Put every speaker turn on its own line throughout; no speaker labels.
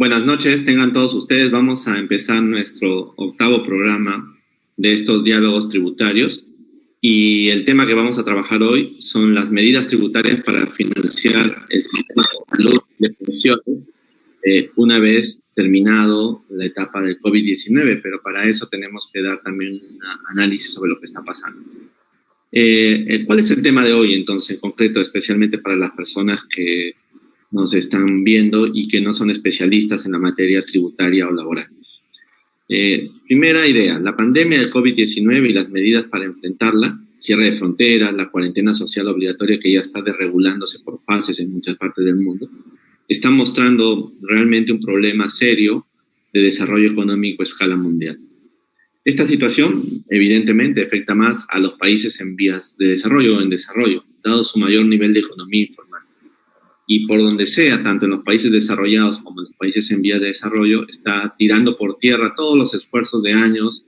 Buenas noches, tengan todos ustedes. Vamos a empezar nuestro octavo programa de estos diálogos tributarios. Y el tema que vamos a trabajar hoy son las medidas tributarias para financiar el sistema de salud de pensiones una vez terminado la etapa del COVID-19, pero para eso tenemos que dar también un análisis sobre lo que está pasando. ¿Cuál es el tema de hoy, entonces, en concreto, especialmente para las personas que nos están viendo y que no son especialistas en la materia tributaria o laboral? Primera idea, la pandemia del COVID-19 y las medidas para enfrentarla, cierre de fronteras, la cuarentena social obligatoria que ya está desregulándose por fases en muchas partes del mundo, están mostrando realmente un problema serio de desarrollo económico a escala mundial. Esta situación, evidentemente, afecta más a los países en vías de desarrollo o en desarrollo, dado su mayor nivel de economía informal. Y por donde sea, tanto en los países desarrollados como en los países en vías de desarrollo, está tirando por tierra todos los esfuerzos de años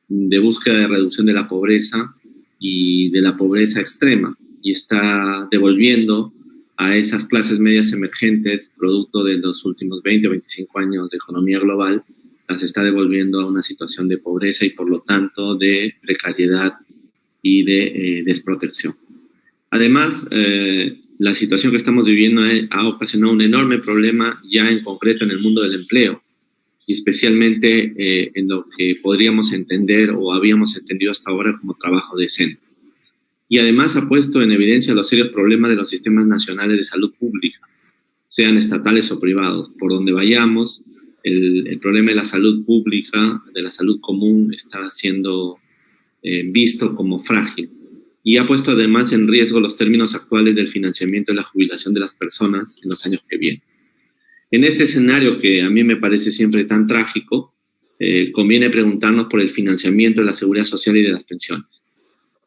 de búsqueda de reducción de la pobreza y de la pobreza extrema, y está devolviendo a esas clases medias emergentes, producto de los últimos 20 o 25 años de economía global, las está devolviendo a una situación de pobreza y, por lo tanto, de precariedad y de desprotección. Además, la situación que estamos viviendo ha ocasionado un enorme problema ya en concreto en el mundo del empleo, y especialmente en lo que podríamos entender o habíamos entendido hasta ahora como trabajo decente. Y además ha puesto en evidencia los serios problemas de los sistemas nacionales de salud pública, sean estatales o privados. Por donde vayamos, el problema de la salud pública, de la salud común, está siendo visto como frágil. Y ha puesto además en riesgo los términos actuales del financiamiento de la jubilación de las personas en los años que vienen. En este escenario, que a mí me parece siempre tan trágico, conviene preguntarnos por el financiamiento de la seguridad social y de las pensiones.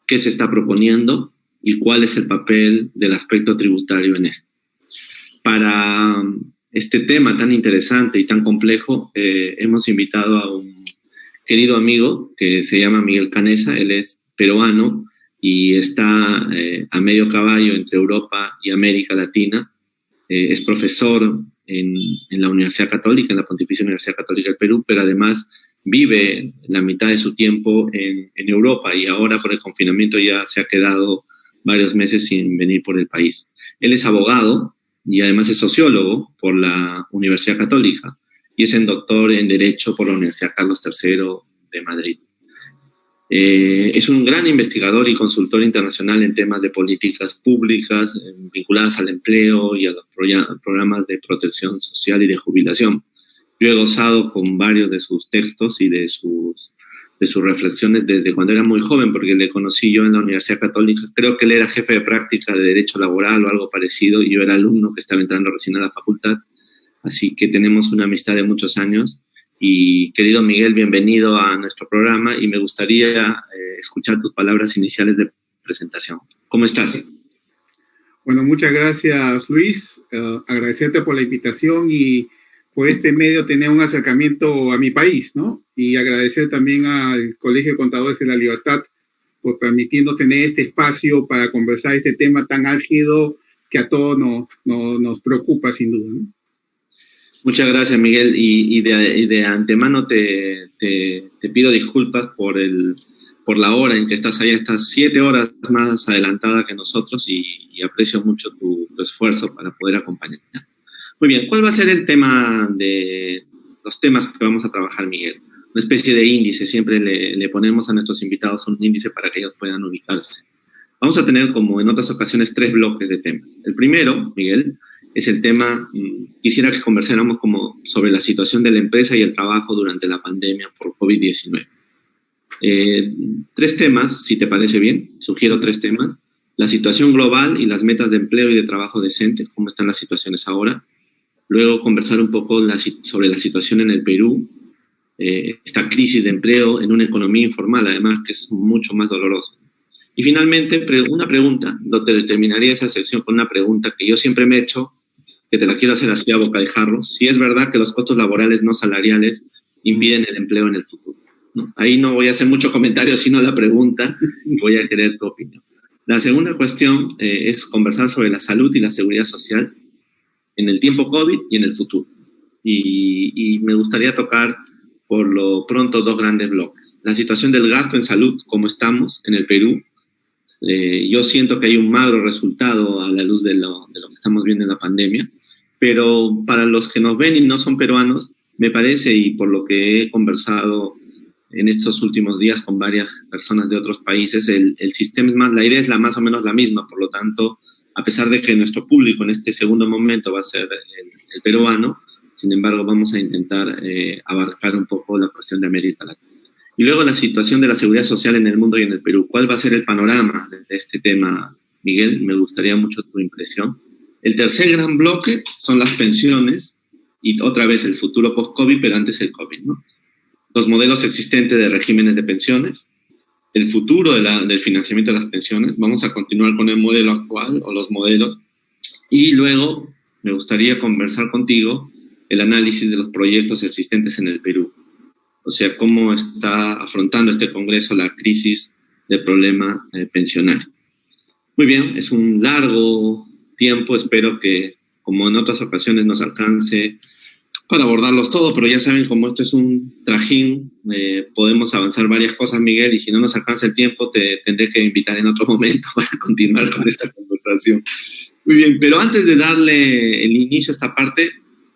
¿Qué se está proponiendo y cuál es el papel del aspecto tributario en esto? Para este tema tan interesante y tan complejo, hemos invitado a un querido amigo que se llama Miguel Canessa. Él es peruano y está a medio caballo entre Europa y América Latina. Es profesor en la Universidad Católica, en la Pontificia Universidad Católica del Perú, pero además vive la mitad de su tiempo en Europa, y ahora por el confinamiento ya se ha quedado varios meses sin venir por el país. Él es abogado y además es sociólogo por la Universidad Católica y es doctor en Derecho por la Universidad Carlos III de Madrid. Es un gran investigador y consultor internacional en temas de políticas públicas vinculadas al empleo y a los programas de protección social y de jubilación. Yo he gozado con varios de sus textos y de sus reflexiones desde cuando era muy joven, porque le conocí yo en la Universidad Católica. Creo que él era jefe de práctica de Derecho Laboral o algo parecido, y yo era alumno que estaba entrando recién a la facultad. Así que tenemos una amistad de muchos años. Y querido Miguel, bienvenido a nuestro programa, y me gustaría escuchar tus palabras iniciales de presentación. ¿Cómo estás?
Bueno, muchas gracias, Luis. Agradecerte por la invitación y por este medio tener un acercamiento a mi país, ¿no? Y agradecer también al Colegio de Contadores de la Libertad por permitirnos tener este espacio para conversar este tema tan álgido que a todos nos preocupa, sin duda, ¿no?
Muchas gracias, Miguel, y de antemano te pido disculpas por la hora en que estás ahí. Estás 7 horas más adelantada que nosotros, y aprecio mucho tu esfuerzo para poder acompañarnos. Muy bien, ¿cuál va a ser el tema de los temas que vamos a trabajar, Miguel? Una especie de índice. Siempre le ponemos a nuestros invitados un índice para que ellos puedan ubicarse. Vamos a tener, como en otras ocasiones, 3 bloques de temas. El primero, Miguel, es el tema, quisiera que conversáramos como sobre la situación de la empresa y el trabajo durante la pandemia por COVID-19. 3 temas, si te parece bien, sugiero 3 temas. La situación global y las metas de empleo y de trabajo decente, cómo están las situaciones ahora. Luego conversar un poco sobre la situación en el Perú, esta crisis de empleo en una economía informal, además, que es mucho más dolorosa. Y finalmente, una pregunta. Terminaría esa sección con una pregunta que yo siempre me he hecho, que te la quiero hacer así a boca de jarro. Si es verdad que los costos laborales no salariales impiden el empleo en el futuro, ¿no? Ahí no voy a hacer mucho comentario, sino la pregunta, y voy a querer tu opinión. La segunda cuestión es conversar sobre la salud y la seguridad social en el tiempo COVID y en el futuro. y me gustaría tocar por lo pronto dos grandes bloques. La situación del gasto en salud, cómo estamos en el Perú. Yo siento que hay un magro resultado a la luz de lo que estamos viendo en la pandemia, pero para los que nos ven y no son peruanos, me parece, y por lo que he conversado en estos últimos días con varias personas de otros países, el sistema es más, la idea es más o menos la misma. Por lo tanto, a pesar de que nuestro público en este segundo momento va a ser el peruano, sin embargo vamos a intentar abarcar un poco la cuestión de América Latina. Y luego la situación de la seguridad social en el mundo y en el Perú. ¿Cuál va a ser el panorama de este tema, Miguel? Me gustaría mucho tu impresión. El tercer gran bloque son las pensiones y otra vez el futuro post-COVID, pero antes el COVID, ¿no? Los modelos existentes de regímenes de pensiones, el futuro del financiamiento de las pensiones. Vamos a continuar con el modelo actual o los modelos. Y luego me gustaría conversar contigo el análisis de los proyectos existentes en el Perú. O sea, cómo está afrontando este Congreso la crisis del problema pensionario. Muy bien, es un largo tiempo. Espero que, como en otras ocasiones, nos alcance para abordarlos todos, pero ya saben, como esto es un trajín, podemos avanzar varias cosas, Miguel, y si no nos alcanza el tiempo, te tendré que invitar en otro momento para continuar con esta conversación. Muy bien, pero antes de darle el inicio a esta parte,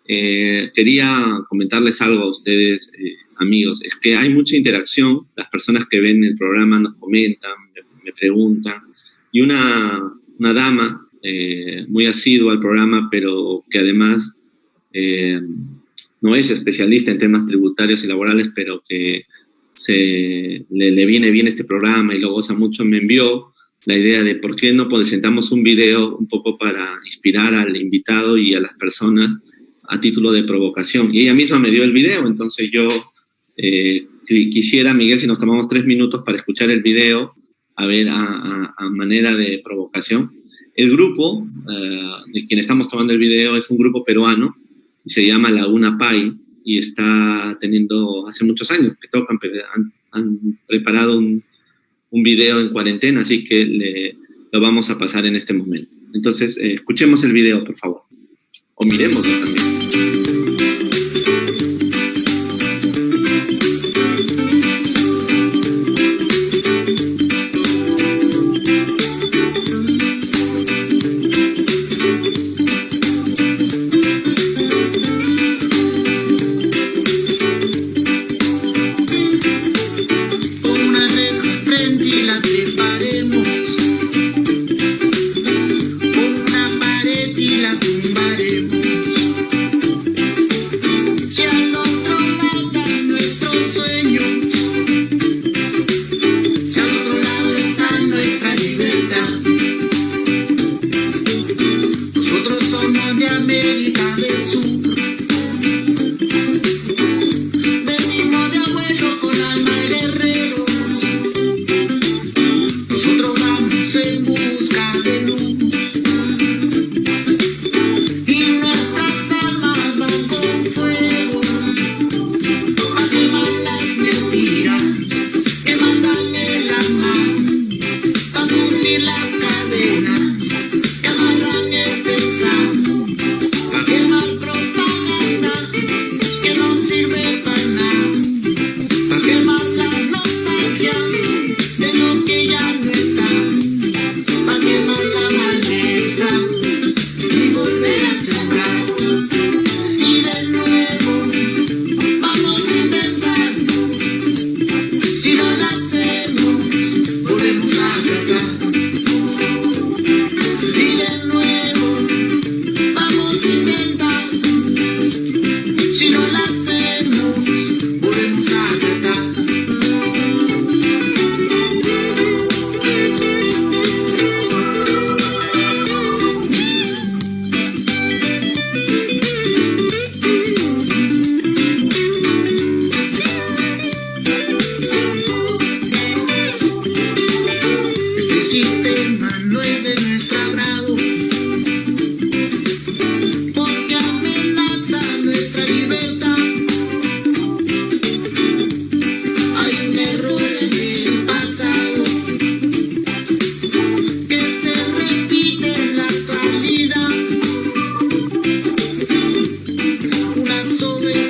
quería comentarles algo a ustedes, amigos. Es que hay mucha interacción, las personas que ven el programa nos comentan, me preguntan, y una dama muy asidua al programa, pero que además no es especialista en temas tributarios y laborales, pero que le viene bien este programa y lo goza mucho, me envió la idea de por qué no presentamos un video un poco para inspirar al invitado y a las personas a título de provocación. Y ella misma me dio el video, entonces yo quisiera, Miguel, si nos tomamos 3 minutos para escuchar el video, a ver, a manera de provocación. El grupo de quien estamos tomando el video es un grupo peruano, y se llama Laguna Pai, y está teniendo hace muchos años que tocan, pero han preparado un video en cuarentena, así que lo vamos a pasar en este momento. Entonces, escuchemos el video, por favor. O miremoslo también.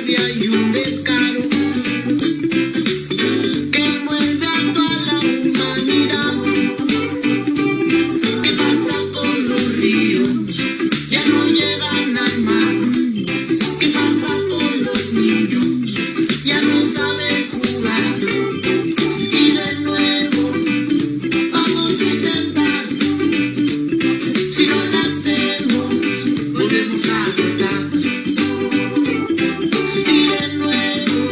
soberbia y un descaro que envuelve a toda la humanidad, que pasa por los ríos, ya no llegan al mar, que pasa por los niños, ya no saben jugar, y de nuevo vamos a intentar, si no lo hacemos, volvemos a tratar. Y de nuevo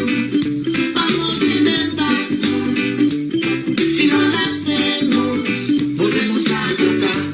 vamos a intentar, si no lo hacemos, volvemos a tratar.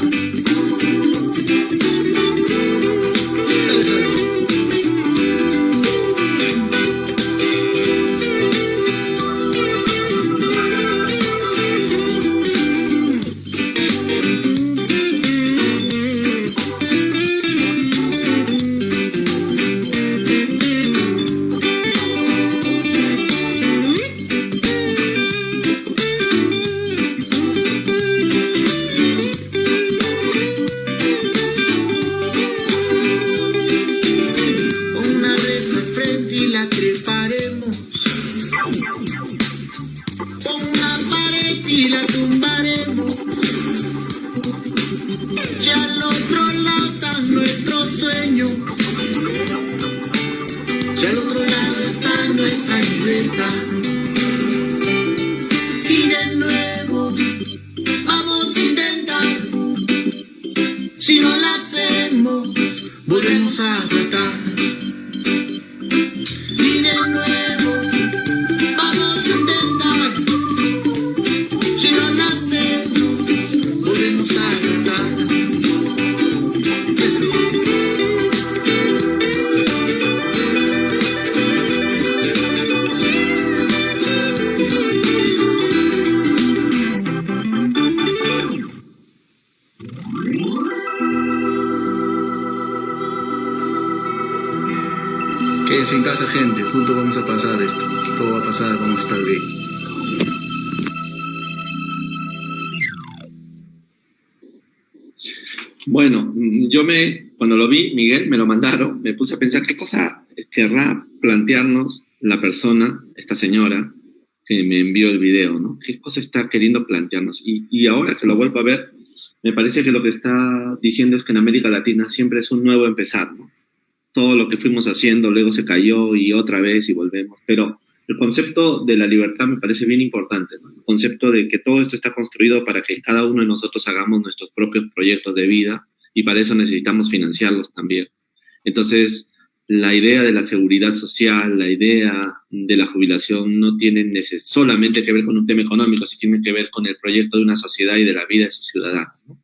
Con una reja al frente y la treparemos, con una pared y la tumbaremos, y al otro lado está nuestro sueño, y al otro lado está nuestra libertad. Y de nuevo vamos a intentar, si no lo hacemos, volvemos a tratar. Y de nuevo vamos a intentar, si no lo hacemos, volvemos a tratar. Eso. Quédense en casa, gente, juntos vamos a pasar esto. Todo va a pasar, vamos a estar bien.
Bueno, cuando lo vi, Miguel, me lo mandaron, me puse a pensar qué cosa querrá plantearnos la persona, esta señora, que me envió el video, ¿no? ¿Qué cosa está queriendo plantearnos? Y ahora que lo vuelvo a ver, me parece que lo que está diciendo es que en América Latina siempre es un nuevo empezar, ¿no? Todo lo que fuimos haciendo luego se cayó y otra vez y volvemos. Pero el concepto de la libertad me parece bien importante, ¿no? El concepto de que todo esto está construido para que cada uno de nosotros hagamos nuestros propios proyectos de vida y para eso necesitamos financiarlos también. Entonces, la idea de la seguridad social, la idea de la jubilación no tiene solamente que ver con un tema económico, sino tiene que ver con el proyecto de una sociedad y de la vida de sus ciudadanos, ¿no?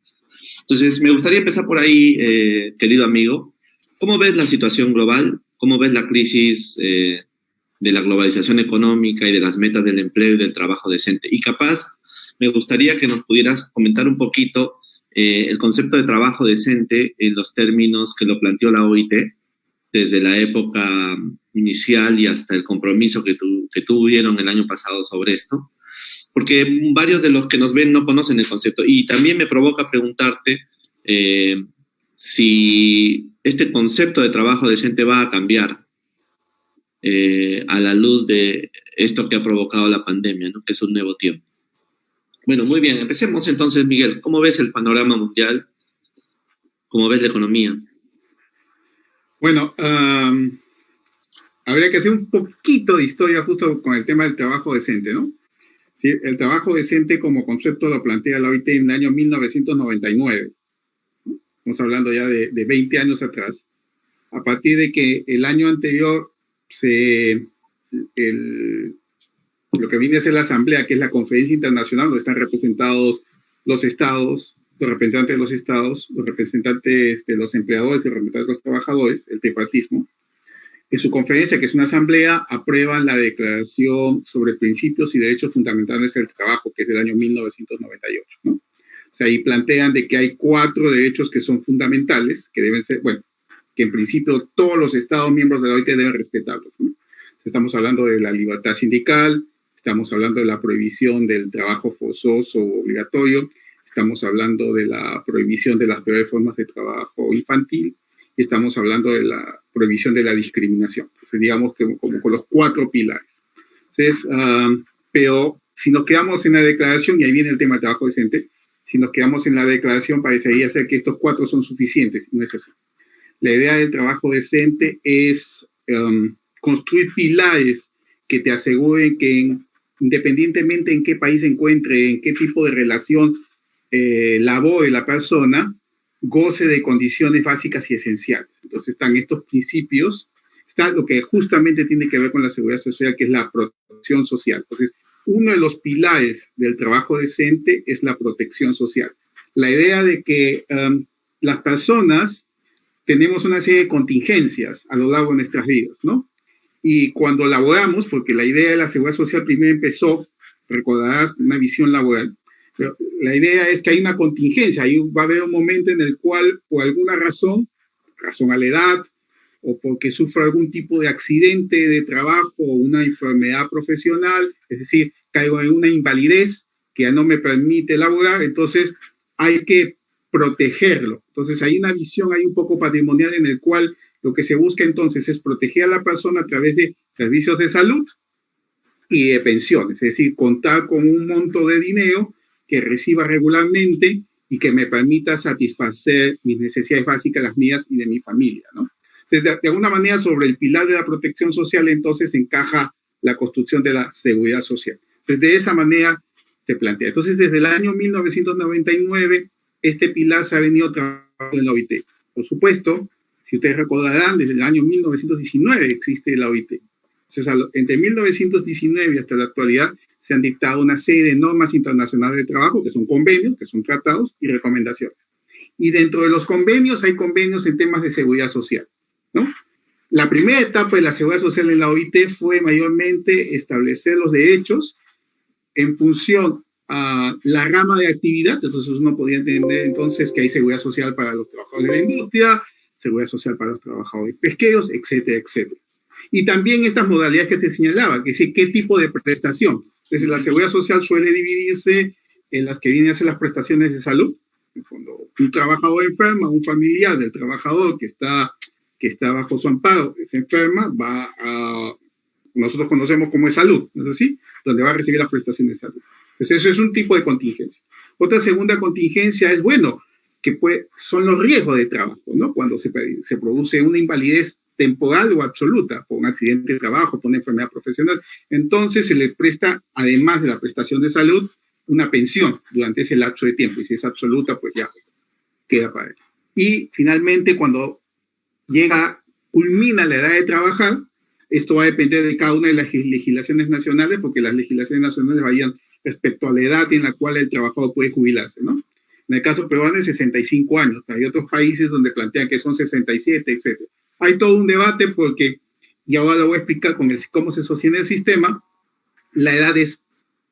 Entonces, me gustaría empezar por ahí, querido amigo. ¿Cómo ves la situación global? ¿Cómo ves la crisis de la globalización económica y de las metas del empleo y del trabajo decente? Y capaz, me gustaría que nos pudieras comentar un poquito el concepto de trabajo decente en los términos que lo planteó la OIT, desde la época inicial y hasta el compromiso que tuvieron el año pasado sobre esto, porque varios de los que nos ven no conocen el concepto. Y también me provoca preguntarte si este concepto de trabajo decente va a cambiar a la luz de esto que ha provocado la pandemia, ¿no? Que es un nuevo tiempo. Bueno, muy bien, empecemos entonces, Miguel. ¿Cómo ves el panorama mundial? ¿Cómo ves la economía?
Bueno, habría que hacer un poquito de historia justo con el tema del trabajo decente, ¿no? Sí, el trabajo decente como concepto lo plantea la OIT en el año 1999. Estamos hablando ya de 20 años atrás. A partir de que el año anterior lo que viene a ser la Asamblea, que es la conferencia internacional, donde están representados los estados, los representantes de los estados, los representantes de los empleadores y los representantes de los trabajadores, el tripartismo. En su conferencia, que es una asamblea, aprueban la Declaración sobre Principios y Derechos Fundamentales del Trabajo, que es del año 1998, ¿no? O sea, ahí plantean de que hay 4 derechos que son fundamentales, que deben ser, bueno, que en principio todos los estados miembros de la OIT deben respetarlos, ¿no? Estamos hablando de la libertad sindical, estamos hablando de la prohibición del trabajo forzoso o obligatorio, estamos hablando de la prohibición de las peores formas de trabajo infantil, y estamos hablando de la prohibición de la discriminación. Entonces, digamos que como con los 4 pilares. Entonces, pero si nos quedamos en la declaración, y ahí viene el tema del trabajo decente, si nos quedamos en la declaración parecería ser que estos 4 son suficientes, no es así. La idea del trabajo decente es construir pilares que te aseguren que independientemente en qué país se encuentre, en qué tipo de relación labore la persona, goce de condiciones básicas y esenciales. Entonces están estos principios, está lo que justamente tiene que ver con la seguridad social, que es la protección social. Entonces, uno de los pilares del trabajo decente es la protección social. La idea de que las personas tenemos una serie de contingencias a lo largo de nuestras vidas, ¿no? Y cuando laboramos, porque la idea de la seguridad social primero empezó, recordarás, una visión laboral, pero la idea es que hay una contingencia, ahí va a haber un momento en el cual, por alguna razón a la edad, o porque sufro algún tipo de accidente de trabajo o una enfermedad profesional, es decir, caigo en una invalidez que ya no me permite laborar, entonces hay que protegerlo. Entonces hay una visión ahí un poco patrimonial en el cual lo que se busca entonces es proteger a la persona a través de servicios de salud y de pensiones, es decir, contar con un monto de dinero que reciba regularmente y que me permita satisfacer mis necesidades básicas, las mías y de mi familia, ¿no? Entonces, de alguna manera, sobre el pilar de la protección social, entonces encaja la construcción de la seguridad social. Entonces, de esa manera se plantea. Entonces, desde el año 1999, este pilar se ha venido trabajando en la OIT. Por supuesto, si ustedes recordarán, desde el año 1919 existe la OIT. Entonces, entre 1919 y hasta la actualidad, se han dictado una serie de normas internacionales de trabajo, que son convenios, que son tratados y recomendaciones. Y dentro de los convenios hay convenios en temas de seguridad social, ¿no? La primera etapa de la seguridad social en la OIT fue mayormente establecer los derechos en función a la rama de actividad. Entonces uno podía entender entonces que hay seguridad social para los trabajadores de la industria, seguridad social para los trabajadores pesqueros, etcétera, etcétera. Y también estas modalidades que te señalaba, que es qué tipo de prestación. Entonces la seguridad social suele dividirse en las que vienen a ser las prestaciones de salud. Cuando un trabajador enferma, un familiar del trabajador que está bajo su amparo, se enferma, va a, nosotros conocemos como es salud, ¿no es así? Donde va a recibir las prestaciones de salud. Entonces eso es un tipo de contingencia. Otra segunda contingencia es, bueno, que son los riesgos de trabajo, ¿no? Cuando se produce una invalidez temporal o absoluta por un accidente de trabajo, por una enfermedad profesional, entonces se le presta, además de la prestación de salud, una pensión durante ese lapso de tiempo, y si es absoluta, pues ya queda para él. Y finalmente, cuando culmina la edad de trabajar, esto va a depender de cada una de las legislaciones nacionales, porque las legislaciones nacionales varían respecto a la edad en la cual el trabajador puede jubilarse, ¿no? En el caso peruano es 65 años, hay otros países donde plantean que son 67, etc. Hay todo un debate porque, y ahora lo voy a explicar cómo se sostiene el sistema, la edad es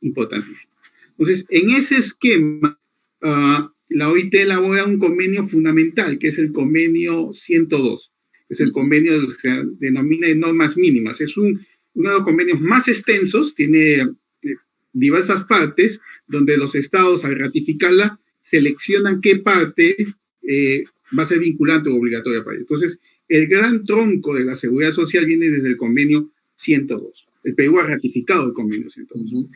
importantísima. Entonces, en ese esquema, la OIT elabora un convenio fundamental, que es el convenio 102. Es el convenio que se denomina de normas mínimas. Es uno de los convenios más extensos, tiene diversas partes, donde los estados, al ratificarla, seleccionan qué parte va a ser vinculante o obligatoria para ellos. Entonces, el gran tronco de la seguridad social viene desde el convenio 102. El Perú ha ratificado el convenio 102.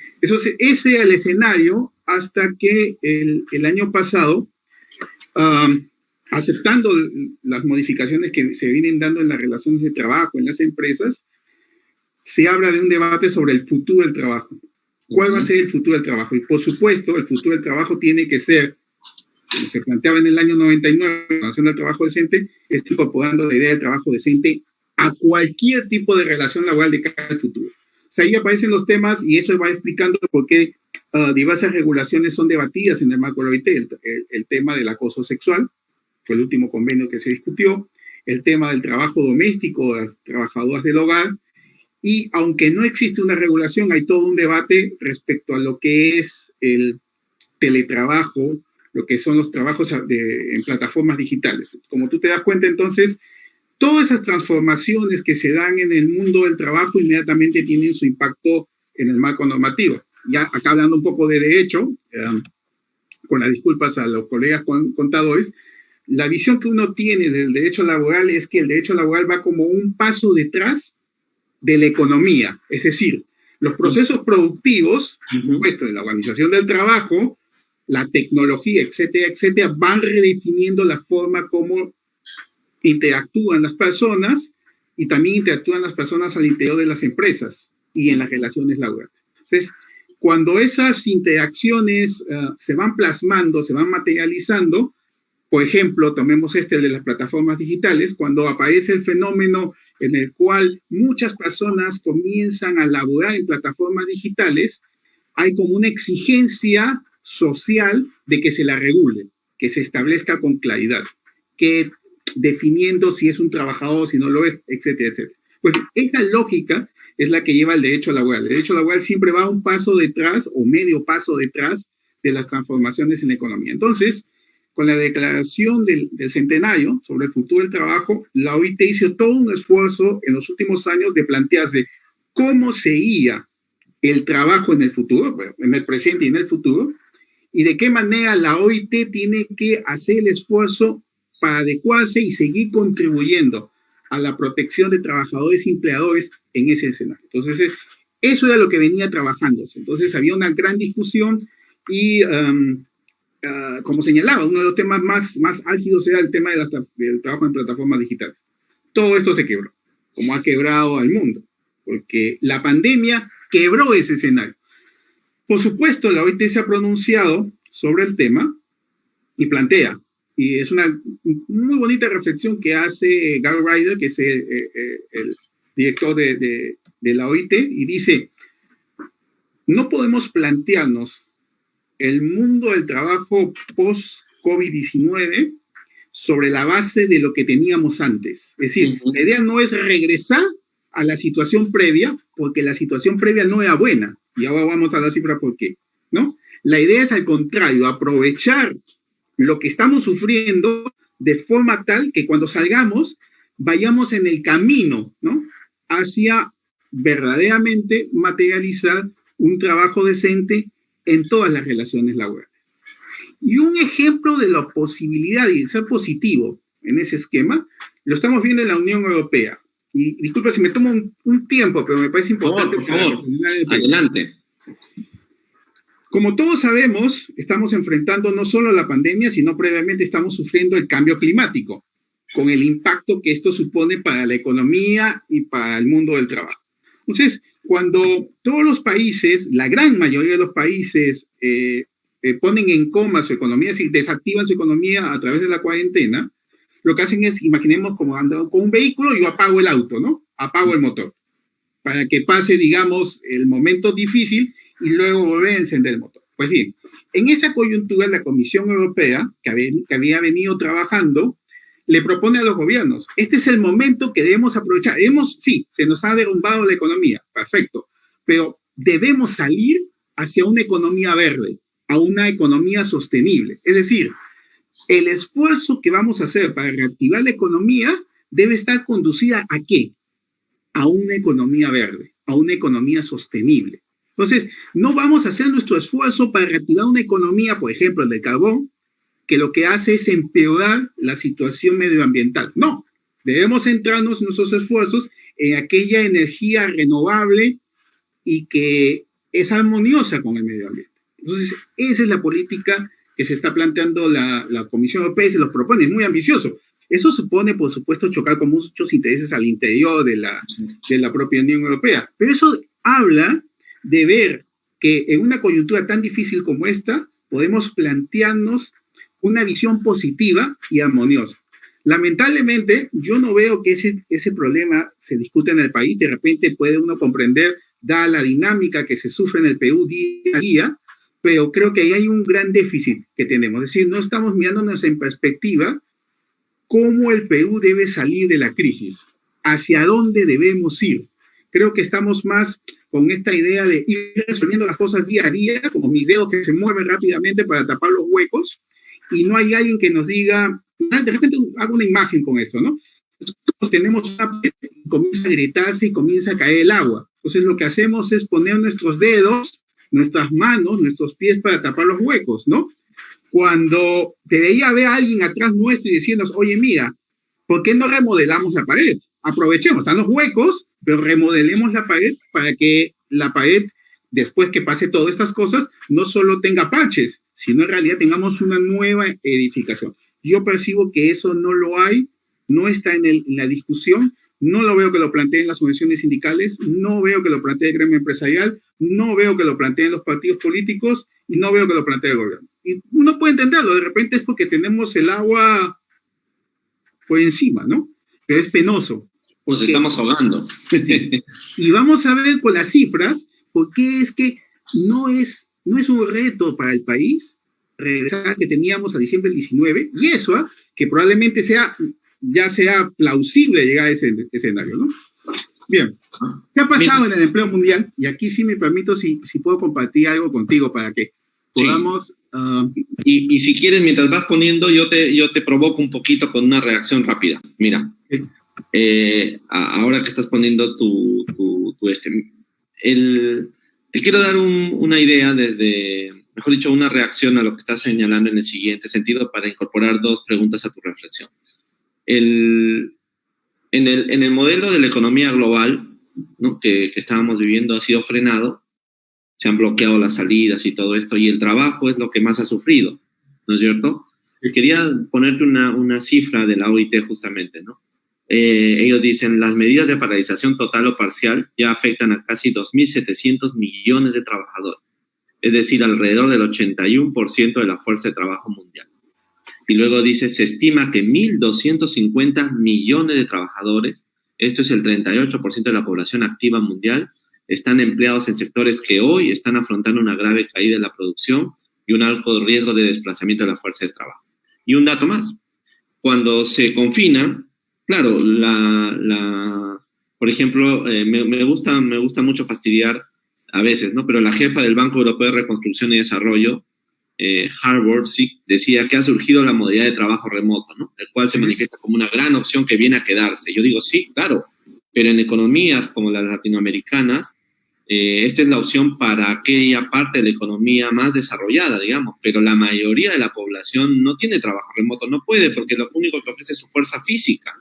Ese era el escenario hasta que el año pasado, aceptando las modificaciones que se vienen dando en las relaciones de trabajo, en las empresas, se habla de un debate sobre el futuro del trabajo. ¿Cuál va a ser el futuro del trabajo? Y por supuesto, el futuro del trabajo tiene que ser, como se planteaba en el año 99, la Nación del Trabajo Decente, es incorporando la idea del trabajo decente a cualquier tipo de relación laboral de cara al futuro. O sea, ahí aparecen los temas y eso va explicando por qué diversas regulaciones son debatidas en el marco de la OIT. El tema del acoso sexual, fue el último convenio que se discutió, el tema del trabajo doméstico, de las trabajadoras del hogar, y aunque no existe una regulación, hay todo un debate respecto a lo que es el teletrabajo, lo que son los trabajos en plataformas digitales. Como tú te das cuenta, entonces, todas esas transformaciones que se dan en el mundo del trabajo inmediatamente tienen su impacto en el marco normativo. Ya acá hablando un poco de derecho, con las disculpas a los colegas contadores, la visión que uno tiene del derecho laboral es que el derecho laboral va como un paso detrás de la economía. Es decir, los procesos productivos, por supuesto, de la organización del trabajo, la tecnología, etcétera, etcétera, van redefiniendo la forma como interactúan las personas y también interactúan las personas al interior de las empresas y en las relaciones laborales. Entonces, cuando esas interacciones se van plasmando, se van materializando, por ejemplo, tomemos de las plataformas digitales, cuando aparece el fenómeno en el cual muchas personas comienzan a laborar en plataformas digitales, hay como una exigencia social de que se la regule, que se establezca con claridad, que definiendo si es un trabajador, si no lo es, etcétera, etcétera. Pues esa lógica es la que lleva el derecho laboral. El derecho laboral siempre va un paso detrás o medio paso detrás de las transformaciones en la economía. Entonces, con la declaración del centenario sobre el futuro del trabajo, la OIT hizo todo un esfuerzo en los últimos años de plantearse cómo sería el trabajo en el futuro, bueno, en el presente y en el futuro, y de qué manera la OIT tiene que hacer el esfuerzo para adecuarse y seguir contribuyendo a la protección de trabajadores y empleadores en ese escenario. Entonces, eso era lo que venía trabajándose. Entonces, había una gran discusión y, como señalaba, uno de los temas más álgidos era el tema del trabajo en plataformas digitales. Todo esto se quebró, como ha quebrado al mundo, porque la pandemia quebró ese escenario. Por supuesto, la OIT se ha pronunciado sobre el tema y plantea, y es una muy bonita reflexión que hace Gary Ryder, que es el director de la OIT, y dice, no podemos plantearnos el mundo del trabajo post-COVID-19 sobre la base de lo que teníamos antes. Es decir, la idea no es regresar a la situación previa, porque la situación previa no era buena, y ahora vamos a dar cifra por qué, ¿no? La idea es al contrario, aprovechar lo que estamos sufriendo de forma tal que cuando salgamos vayamos en el camino, ¿no?, hacia verdaderamente materializar un trabajo decente en todas las relaciones laborales. Y un ejemplo de la posibilidad de ser positivo en ese esquema lo estamos viendo en la Unión Europea. Y disculpa si me tomo un tiempo, pero me parece importante.
Por favor, adelante.
Como todos sabemos, estamos enfrentando no solo la pandemia, sino previamente estamos sufriendo el cambio climático, con el impacto que esto supone para la economía y para el mundo del trabajo. Entonces, cuando todos los países, la gran mayoría de los países, ponen en coma su economía, si desactivan su economía a través de la cuarentena, lo que hacen es, imaginemos como andando con un vehículo, yo apago el auto, ¿no? Apago el motor, para que pase, digamos, el momento difícil y luego volver a encender el motor. Pues bien, en esa coyuntura la Comisión Europea, que había venido trabajando, le propone a los gobiernos, este es el momento que debemos aprovechar. Sí, se nos ha derrumbado la economía, perfecto, pero debemos salir hacia una economía verde, a una economía sostenible. Es decir, el esfuerzo que vamos a hacer para reactivar la economía debe estar conducida ¿a qué? A una economía verde, a una economía sostenible. Entonces, no vamos a hacer nuestro esfuerzo para reactivar una economía, por ejemplo, el del carbón, que lo que hace es empeorar la situación medioambiental. No, debemos centrarnos nuestros esfuerzos en aquella energía renovable y que es armoniosa con el medio ambiente. Entonces, esa es la política que se está planteando la Comisión Europea y se los propone. Es muy ambicioso. Eso supone, por supuesto, chocar con muchos intereses al interior de la propia Unión Europea. Pero eso habla de ver que en una coyuntura tan difícil como esta, podemos plantearnos una visión positiva y armoniosa. Lamentablemente, yo no veo que ese problema se discute en el país. De repente puede uno comprender, dada la dinámica que se sufre en el Perú día a día, pero creo que ahí hay un gran déficit que tenemos. Es decir, no estamos mirándonos en perspectiva cómo el Perú debe salir de la crisis, hacia dónde debemos ir. Creo que estamos más con esta idea de ir resolviendo las cosas día a día, como mis dedos que se mueven rápidamente para tapar los huecos, y no hay alguien que nos diga, de repente hago una imagen con esto, ¿no? Nosotros tenemos una pared y comienza a grietarse y comienza a caer el agua. Entonces lo que hacemos es poner nuestros dedos, nuestras manos, nuestros pies para tapar los huecos, ¿no? cuando debería haber alguien atrás nuestro y decirnos, oye, mira, ¿por qué no remodelamos la pared? Aprovechemos, están los huecos, pero remodelemos la pared para que la pared, después que pase todas estas cosas, no solo tenga parches, sino en realidad tengamos una nueva edificación. Yo percibo que eso no lo hay, no está en la discusión, no lo veo que lo planteen las organizaciones sindicales, no veo que lo plantee el gremio empresarial, no veo que lo planteen los partidos políticos y no veo que lo plantee el gobierno. Y uno puede entenderlo, de repente es porque tenemos el agua por encima, ¿no? Pero es penoso.
Nos estamos ahogando.
Y vamos a ver con las cifras, porque es que no es un reto para el país regresar al que teníamos a diciembre del 19, y eso, que probablemente ya sea plausible llegar a ese escenario, ¿no? Bien, ¿qué ha pasado en el empleo mundial? Y aquí sí me permito, si puedo compartir algo contigo para que podamos...
Y si quieres, mientras vas poniendo, yo te provoco un poquito con una reacción rápida. Mira, ahora que estás poniendo te quiero dar una idea mejor dicho, una reacción a lo que estás señalando en el siguiente sentido para incorporar dos preguntas a tu reflexión. En el modelo de la economía global, ¿no?, que estábamos viviendo ha sido frenado, se han bloqueado las salidas y todo esto, y el trabajo es lo que más ha sufrido, ¿no es cierto? Quería ponerte una cifra de la OIT justamente, ¿no? Ellos dicen, las medidas de paralización total o parcial ya afectan a casi 2.700 millones de trabajadores, es decir, alrededor del 81% de la fuerza de trabajo mundial. Y luego dice, se estima que 1.250 millones de trabajadores, esto es el 38% de la población activa mundial, están empleados en sectores que hoy están afrontando una grave caída en la producción y un alto riesgo de desplazamiento de la fuerza de trabajo. Y un dato más, cuando se confina, claro, por ejemplo, me gusta mucho fastidiar a veces, ¿no? Pero la jefa del Banco Europeo de Reconstrucción y Desarrollo, Harvard, sí, decía que ha surgido la modalidad de trabajo remoto, ¿no?, el cual se manifiesta como una gran opción que viene a quedarse. Yo digo, sí, claro, pero en economías como las latinoamericanas, esta es la opción para aquella parte de la economía más desarrollada, digamos, pero la mayoría de la población no tiene trabajo remoto, no puede, porque lo único que ofrece es su fuerza física.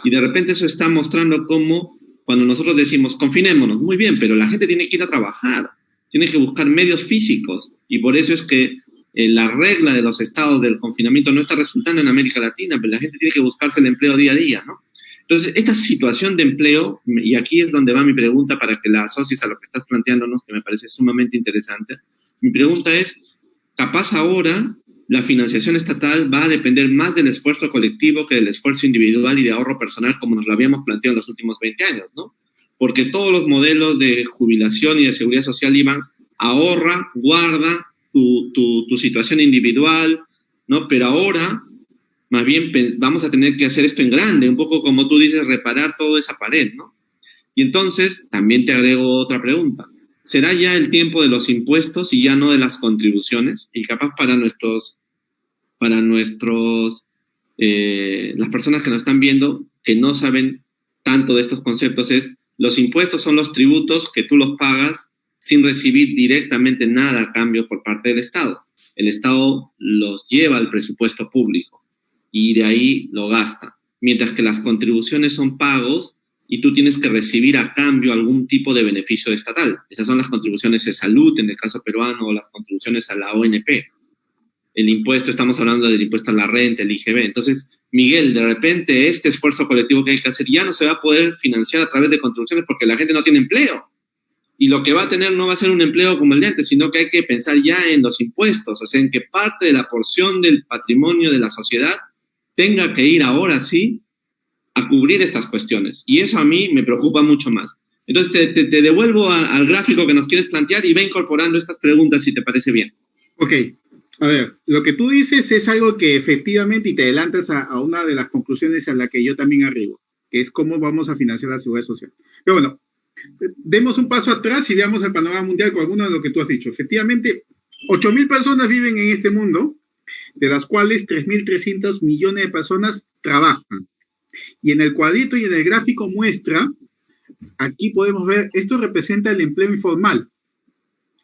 Y de repente eso está mostrando cómo, cuando nosotros decimos, confinémonos, muy bien, pero la gente tiene que ir a trabajar, tiene que buscar medios físicos, y por eso es que la regla de los estados del confinamiento no está resultando en América Latina, pero la gente tiene que buscarse el empleo día a día, ¿no? Entonces, esta situación de empleo, y aquí es donde va mi pregunta para que la asocies a lo que estás planteándonos, que me parece sumamente interesante. Mi pregunta es, capaz ahora la financiación estatal va a depender más del esfuerzo colectivo que del esfuerzo individual y de ahorro personal, como nos lo habíamos planteado en los últimos 20 años, ¿no? Porque todos los modelos de jubilación y de seguridad social iban, ahorra, guarda tu situación individual, ¿no? Pero ahora, más bien, vamos a tener que hacer esto en grande, un poco como tú dices, reparar toda esa pared, ¿no? Y entonces, también te agrego otra pregunta. ¿Será ya el tiempo de los impuestos y ya no de las contribuciones? Y capaz para las personas que nos están viendo, que no saben tanto de estos conceptos, los impuestos son los tributos que tú los pagas sin recibir directamente nada a cambio por parte del Estado. El Estado los lleva al presupuesto público y de ahí lo gasta. Mientras que las contribuciones son pagos y tú tienes que recibir a cambio algún tipo de beneficio estatal. Esas son las contribuciones de salud, en el caso peruano, o las contribuciones a la ONP. El impuesto, estamos hablando del impuesto a la renta, el IGB. Entonces, Miguel, de repente este esfuerzo colectivo que hay que hacer ya no se va a poder financiar a través de contribuciones porque la gente no tiene empleo. Y lo que va a tener no va a ser un empleo como el de antes, sino que hay que pensar ya en los impuestos, o sea, en que parte de la porción del patrimonio de la sociedad tenga que ir ahora sí a cubrir estas cuestiones. Y eso a mí me preocupa mucho más. Entonces te devuelvo al gráfico que nos quieres plantear y ve incorporando estas preguntas si te parece bien.
Ok, a ver, lo que tú dices es algo que efectivamente, y te adelantas a una de las conclusiones a la que yo también arribo, que es cómo vamos a financiar la seguridad social. Pero bueno, demos un paso atrás y veamos el panorama mundial con alguno de lo que tú has dicho. Efectivamente, 8.000 personas viven en este mundo, de las cuales 3.300 millones de personas trabajan. Y en el cuadrito y en el gráfico muestra, aquí podemos ver, esto representa el empleo informal.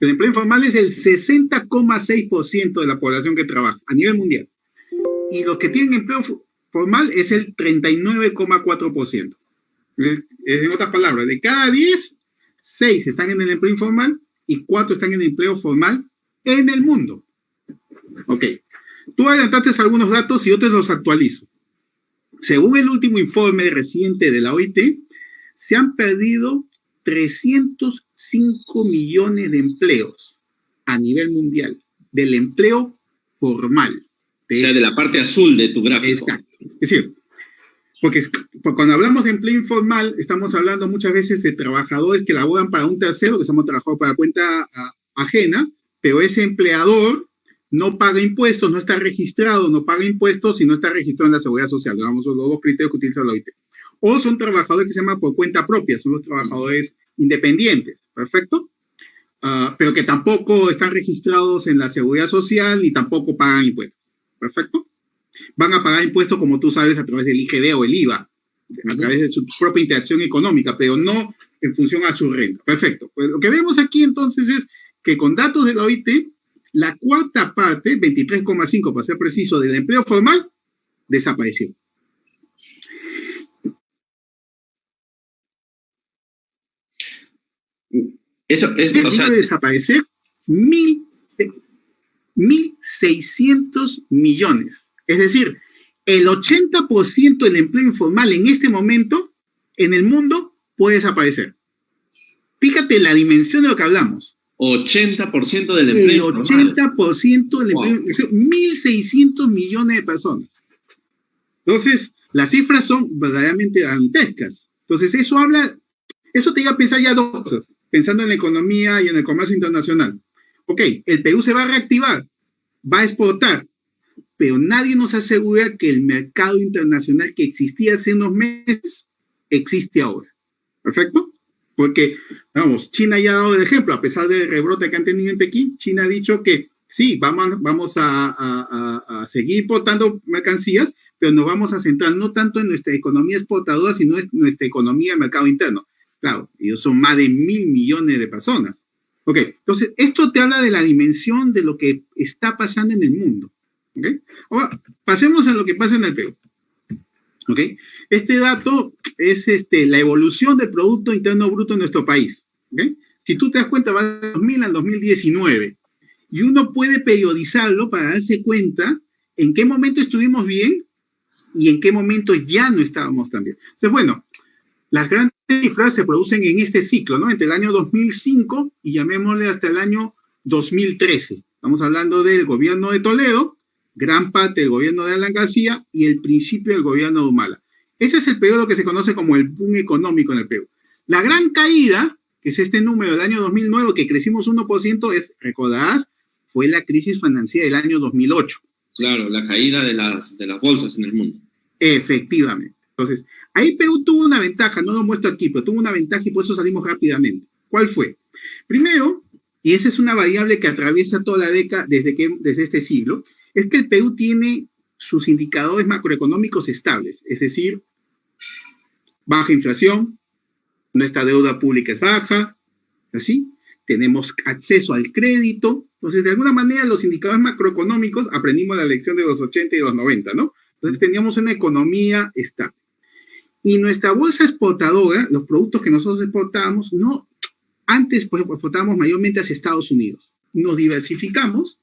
El empleo informal es el 60,6% de la población que trabaja a nivel mundial. Y los que tienen empleo formal es el 39,4%. En otras palabras, de cada 10, 6 están en el empleo informal y 4 están en el empleo formal en el mundo. Ok. Tú adelantaste algunos datos y otros los actualizo. Según el último informe reciente de la OIT, se han perdido 305 millones de empleos a nivel mundial, del empleo formal.
O sea, de la parte azul de tu gráfico.
Exacto. Es decir, porque cuando hablamos de empleo informal, estamos hablando muchas veces de trabajadores que laboran para un tercero, que somos trabajadores para cuenta ajena, pero ese empleador no paga impuestos, no está registrado, no paga impuestos y no está registrado en la Seguridad Social. Digamos, los dos criterios que utiliza la OIT. O son trabajadores que se llaman por cuenta propia, son los trabajadores independientes, ¿perfecto? Pero que tampoco están registrados en la Seguridad Social y tampoco pagan impuestos, ¿perfecto? Van a pagar impuestos, como tú sabes, a través del IGB o el IVA, a través de su propia interacción económica, pero no en función a su renta. Perfecto. Pues lo que vemos aquí entonces es que con datos de la OIT, la cuarta parte, 23,5 para ser preciso, del empleo formal, desapareció.
Eso es, o sea,
de desaparecer 1.600 millones. Es decir, el 80% del empleo informal en este momento en el mundo puede desaparecer. Fíjate la dimensión de lo que hablamos.
80% del empleo informal.
El 80% del empleo, 1.600 millones de personas. Entonces, las cifras son verdaderamente dantescas. Entonces, eso te lleva a pensar ya dos cosas, pensando en la economía y en el comercio internacional. Ok, el Perú se va a reactivar, va a exportar, pero nadie nos asegura que el mercado internacional que existía hace unos meses existe ahora. ¿Perfecto? Porque, vamos, China ya ha dado el ejemplo, a pesar del rebrote que han tenido en Pekín, China ha dicho que sí, vamos a seguir importando mercancías, pero nos vamos a centrar no tanto en nuestra economía exportadora, sino en nuestra economía de mercado interno. Claro, ellos son más de 1.000 millones de personas. Ok, entonces, esto te habla de la dimensión de lo que está pasando en el mundo. ¿Ok? Ahora, pasemos a lo que pasa en el Perú. ¿Ok? Este dato es la evolución del Producto Interno Bruto en nuestro país. ¿Ok? Si tú te das cuenta, va de 2000 al 2019. Y uno puede periodizarlo para darse cuenta en qué momento estuvimos bien y en qué momento ya no estábamos tan bien. Entonces, bueno, las grandes cifras se producen en este ciclo, ¿no? Entre el año 2005 y llamémosle hasta el año 2013. Estamos hablando del gobierno de Toledo, gran parte del gobierno de Alan García y el principio del gobierno de Humala. Ese es el periodo que se conoce como el boom económico en el Perú. La gran caída, que es este número del año 2009, que crecimos 1%, recordarás, fue la crisis financiera del año 2008.
Claro, la caída de las bolsas en el mundo.
Efectivamente. Entonces, ahí Perú tuvo una ventaja, no lo muestro aquí, pero tuvo una ventaja y por eso salimos rápidamente. ¿Cuál fue? Primero, y esa es una variable que atraviesa toda la década desde este siglo, es que el Perú tiene sus indicadores macroeconómicos estables, es decir, baja inflación, nuestra deuda pública es baja, ¿así? Tenemos acceso al crédito. Entonces, de alguna manera, los indicadores macroeconómicos, aprendimos la lección de los 80 y los 90, ¿no? Entonces, teníamos una economía estable. Y nuestra bolsa exportadora, los productos que nosotros exportábamos, antes pues, exportábamos mayormente hacia Estados Unidos. Nos diversificamos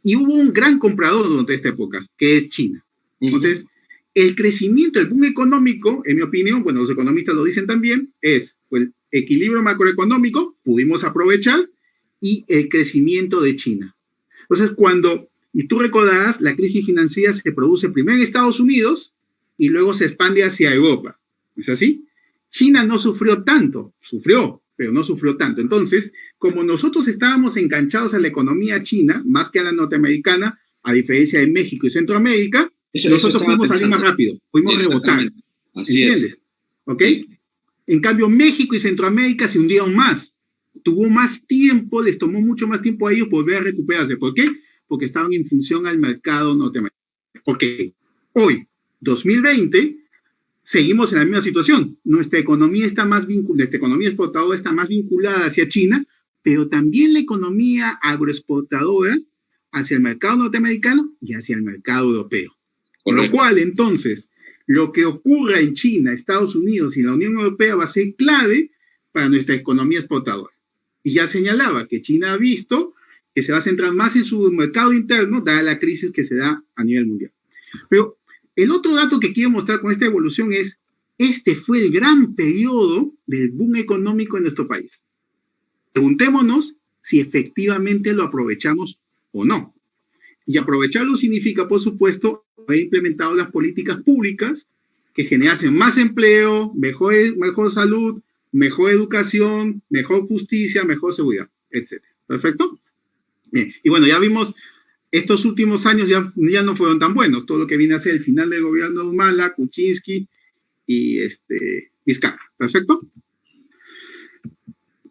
y hubo un gran comprador durante esta época, que es China. Entonces, el crecimiento, el boom económico, en mi opinión, bueno, los economistas lo dicen también, es el equilibrio macroeconómico, pudimos aprovechar, y el crecimiento de China. Entonces, y tú recordarás, la crisis financiera se produce primero en Estados Unidos y luego se expande hacia Europa. ¿Es así? China no sufrió tanto, sufrió, pero no sufrió tanto. Entonces, como nosotros estábamos enganchados a la economía china, más que a la norteamericana, a diferencia de México y Centroamérica, nosotros fuimos salir más rápido, fuimos rebotar.
Así
¿entiendes?
es.
¿Ok?
Sí.
En cambio, México y Centroamérica se hundieron más. Tuvo más tiempo, les tomó mucho más tiempo a ellos volver a recuperarse. ¿Por qué? Porque estaban en función al mercado norteamericano. Ok, hoy, 2020, seguimos en la misma situación. Nuestra economía exportadora está más vinculada hacia China, pero también la economía agroexportadora hacia el mercado norteamericano y hacia el mercado europeo. Con lo cual, entonces, lo que ocurra en China, Estados Unidos y la Unión Europea va a ser clave para nuestra economía exportadora. Y ya señalaba que China ha visto que se va a centrar más en su mercado interno, dada la crisis que se da a nivel mundial. Pero el otro dato que quiero mostrar con esta evolución es, este fue el gran periodo del boom económico en nuestro país. Preguntémonos si efectivamente lo aprovechamos o no. Y aprovecharlo significa, por supuesto, haber implementado las políticas públicas que generasen más empleo, mejor salud, mejor educación, mejor justicia, mejor seguridad, etc. ¿Perfecto? Bien. Y bueno, ya vimos, estos últimos años ya no fueron tan buenos. Todo lo que viene a ser el final del gobierno de Humala, Kuczynski y Vizcarra. ¿Perfecto?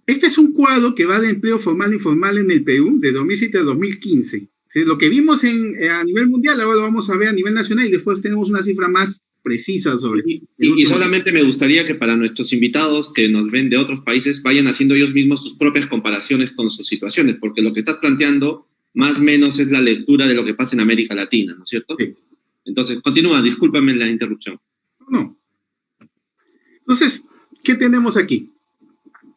Este es un cuadro que va de empleo formal e informal en el Perú de 2007 a 2015. ¿Sí? Lo que vimos a nivel mundial, ahora lo vamos a ver a nivel nacional y después tenemos una cifra más precisa sobre...
Y solamente me gustaría que para nuestros invitados que nos ven de otros países vayan haciendo ellos mismos sus propias comparaciones con sus situaciones, porque lo que estás planteando más o menos es la lectura de lo que pasa en América Latina, ¿no es cierto?
Sí.
Entonces, continúa, discúlpame la interrupción.
No. Entonces, ¿qué tenemos aquí?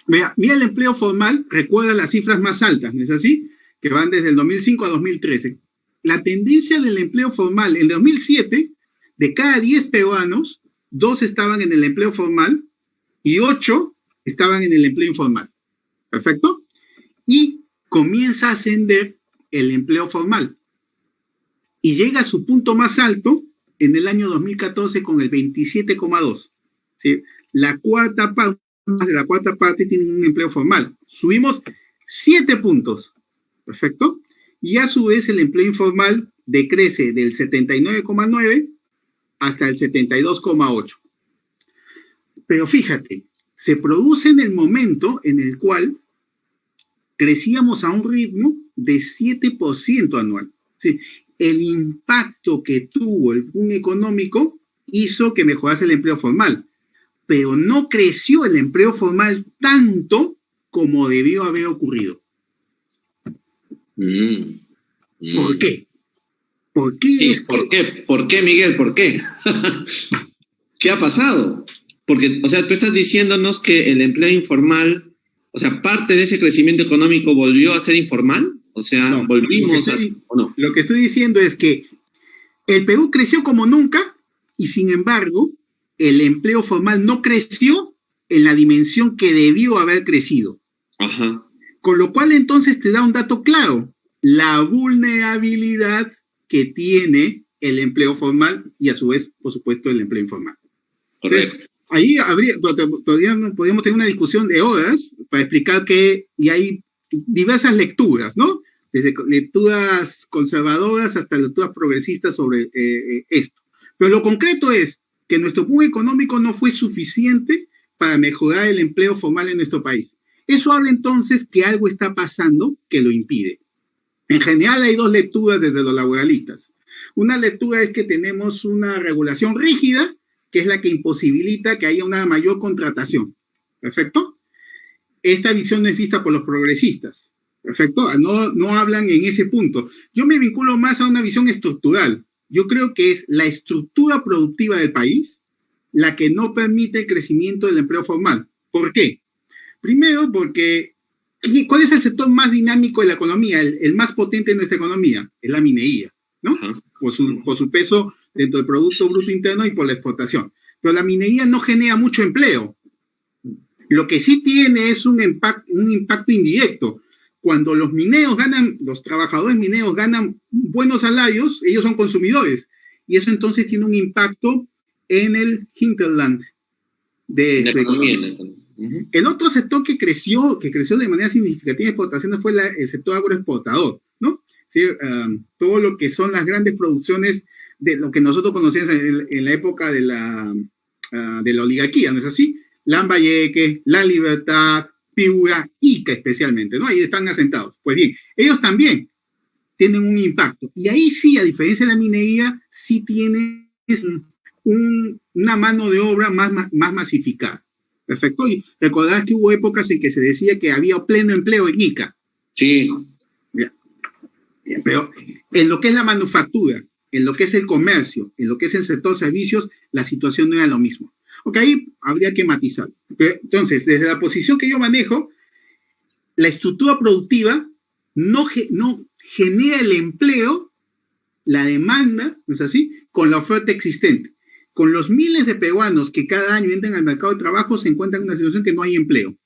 Mira el empleo formal, recuerda las cifras más altas, ¿no es así? Que van desde el 2005 a 2013. La tendencia del empleo formal, en 2007, de cada 10 peruanos, 2 estaban en el empleo formal y 8 estaban en el empleo informal. ¿Perfecto? Y comienza a ascender el empleo formal. Y llega a su punto más alto en el año 2014 con el 27,2. ¿Sí? Más de la cuarta parte tienen un empleo formal. Subimos 7 puntos. ¿Perfecto? Y a su vez el empleo informal decrece del 79,9 hasta el 72,8. Pero fíjate, se produce en el momento en el cual crecíamos a un ritmo de 7% anual. ¿Sí? El impacto que tuvo el boom económico hizo que mejorase el empleo formal, pero no creció el empleo formal tanto como debió haber ocurrido. ¿Por qué? ¿Por qué?
Sí, ¿Por qué, Miguel? ¿Por qué? ¿Qué ha pasado? Porque, o sea, tú estás diciéndonos que el empleo informal, o sea, parte de ese crecimiento económico volvió a ser informal, o sea,
No,
volvimos ¿o no?
Lo que estoy diciendo es que el Perú creció como nunca y, sin embargo, el empleo formal no creció en la dimensión que debió haber crecido.
Ajá.
Con lo cual, entonces, te da un dato claro, la vulnerabilidad que tiene el empleo formal y, a su vez, por supuesto, el empleo informal.
Correcto.
Entonces, ahí todavía podríamos tener una discusión de horas para explicar que y hay diversas lecturas, ¿no? Desde lecturas conservadoras hasta lecturas progresistas sobre esto. Pero lo concreto es que nuestro boom económico no fue suficiente para mejorar el empleo formal en nuestro país. Eso habla entonces que algo está pasando que lo impide. En general hay 2 lecturas desde los laboralistas. Una lectura es que tenemos una regulación rígida, que es la que imposibilita que haya una mayor contratación. ¿Perfecto? Esta visión no es vista por los progresistas. ¿Perfecto? No hablan en ese punto. Yo me vinculo más a una visión estructural. Yo creo que es la estructura productiva del país la que no permite el crecimiento del empleo formal. ¿Por qué? Primero, porque ¿cuál es el sector más dinámico de la economía? El más potente de nuestra economía es la minería, ¿no? Por su peso dentro del Producto Bruto Interno y por la exportación. Pero la minería no genera mucho empleo. Lo que sí tiene es un impacto indirecto. Cuando los trabajadores mineros ganan buenos salarios, ellos son consumidores. Y eso entonces tiene un impacto en el hinterland de su economía. El otro sector que creció de manera significativa en exportaciones fue el sector agroexportador, ¿no? ¿Sí? Todo lo que son las grandes producciones de lo que nosotros conocíamos en la época de la oligarquía, ¿no es así? Lambayeque, La Libertad, Piura, Ica especialmente, ¿no? Ahí están asentados. Pues bien, ellos también tienen un impacto. Y ahí sí, a diferencia de la minería, sí tienes una mano de obra más masificada. Perfecto. Y recordás que hubo épocas en que se decía que había pleno empleo en Ica.
Sí.
Bien. Bien, pero en lo que es la manufactura, en lo que es el comercio, en lo que es el sector servicios, la situación no era lo mismo. Ok, ahí habría que matizar. Entonces, desde la posición que yo manejo, la estructura productiva no genera el empleo, la demanda, ¿no es así?, con la oferta existente. Con los miles de peruanos que cada año entran al mercado de trabajo, se encuentran en una situación que no hay empleo.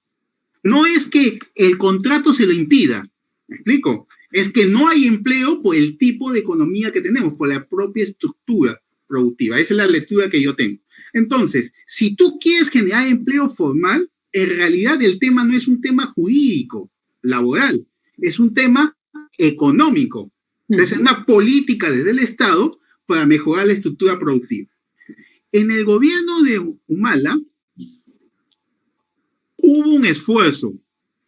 No es que el contrato se lo impida, ¿me explico? Es que no hay empleo por el tipo de economía que tenemos, por la propia estructura productiva. Esa es la lectura que yo tengo. Entonces, si tú quieres generar empleo formal, en realidad el tema no es un tema jurídico, laboral, es un tema económico. Entonces, es una política desde el Estado para mejorar la estructura productiva. En el gobierno de Humala hubo un esfuerzo.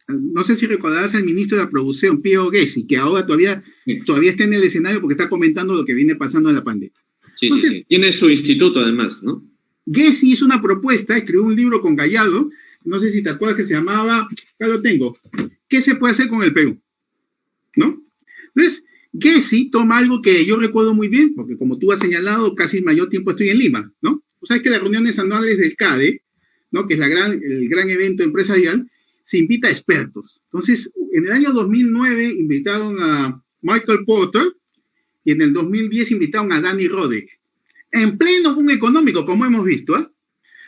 No sé si recordarás al ministro de la Producción, Piero Gessi, que ahora todavía está en el escenario porque está comentando lo que viene pasando en la pandemia.
Sí, entonces, sí. Tiene su instituto además, ¿no?
Gessi hizo una propuesta, escribió un libro con Gallardo, no sé si te acuerdas, que se llamaba, ya lo tengo, ¿qué se puede hacer con el Perú? ¿No? Entonces, Gessi toma algo que yo recuerdo muy bien, porque como tú has señalado, casi el mayor tiempo estoy en Lima, ¿no? Tú sabes que las reuniones anuales del CADE, ¿no?, que es el gran evento empresarial, se invita a expertos. Entonces, en el año 2009 invitaron a Michael Porter y en el 2010 invitaron a Dani Rodríguez. En pleno boom económico, como hemos visto, ¿eh?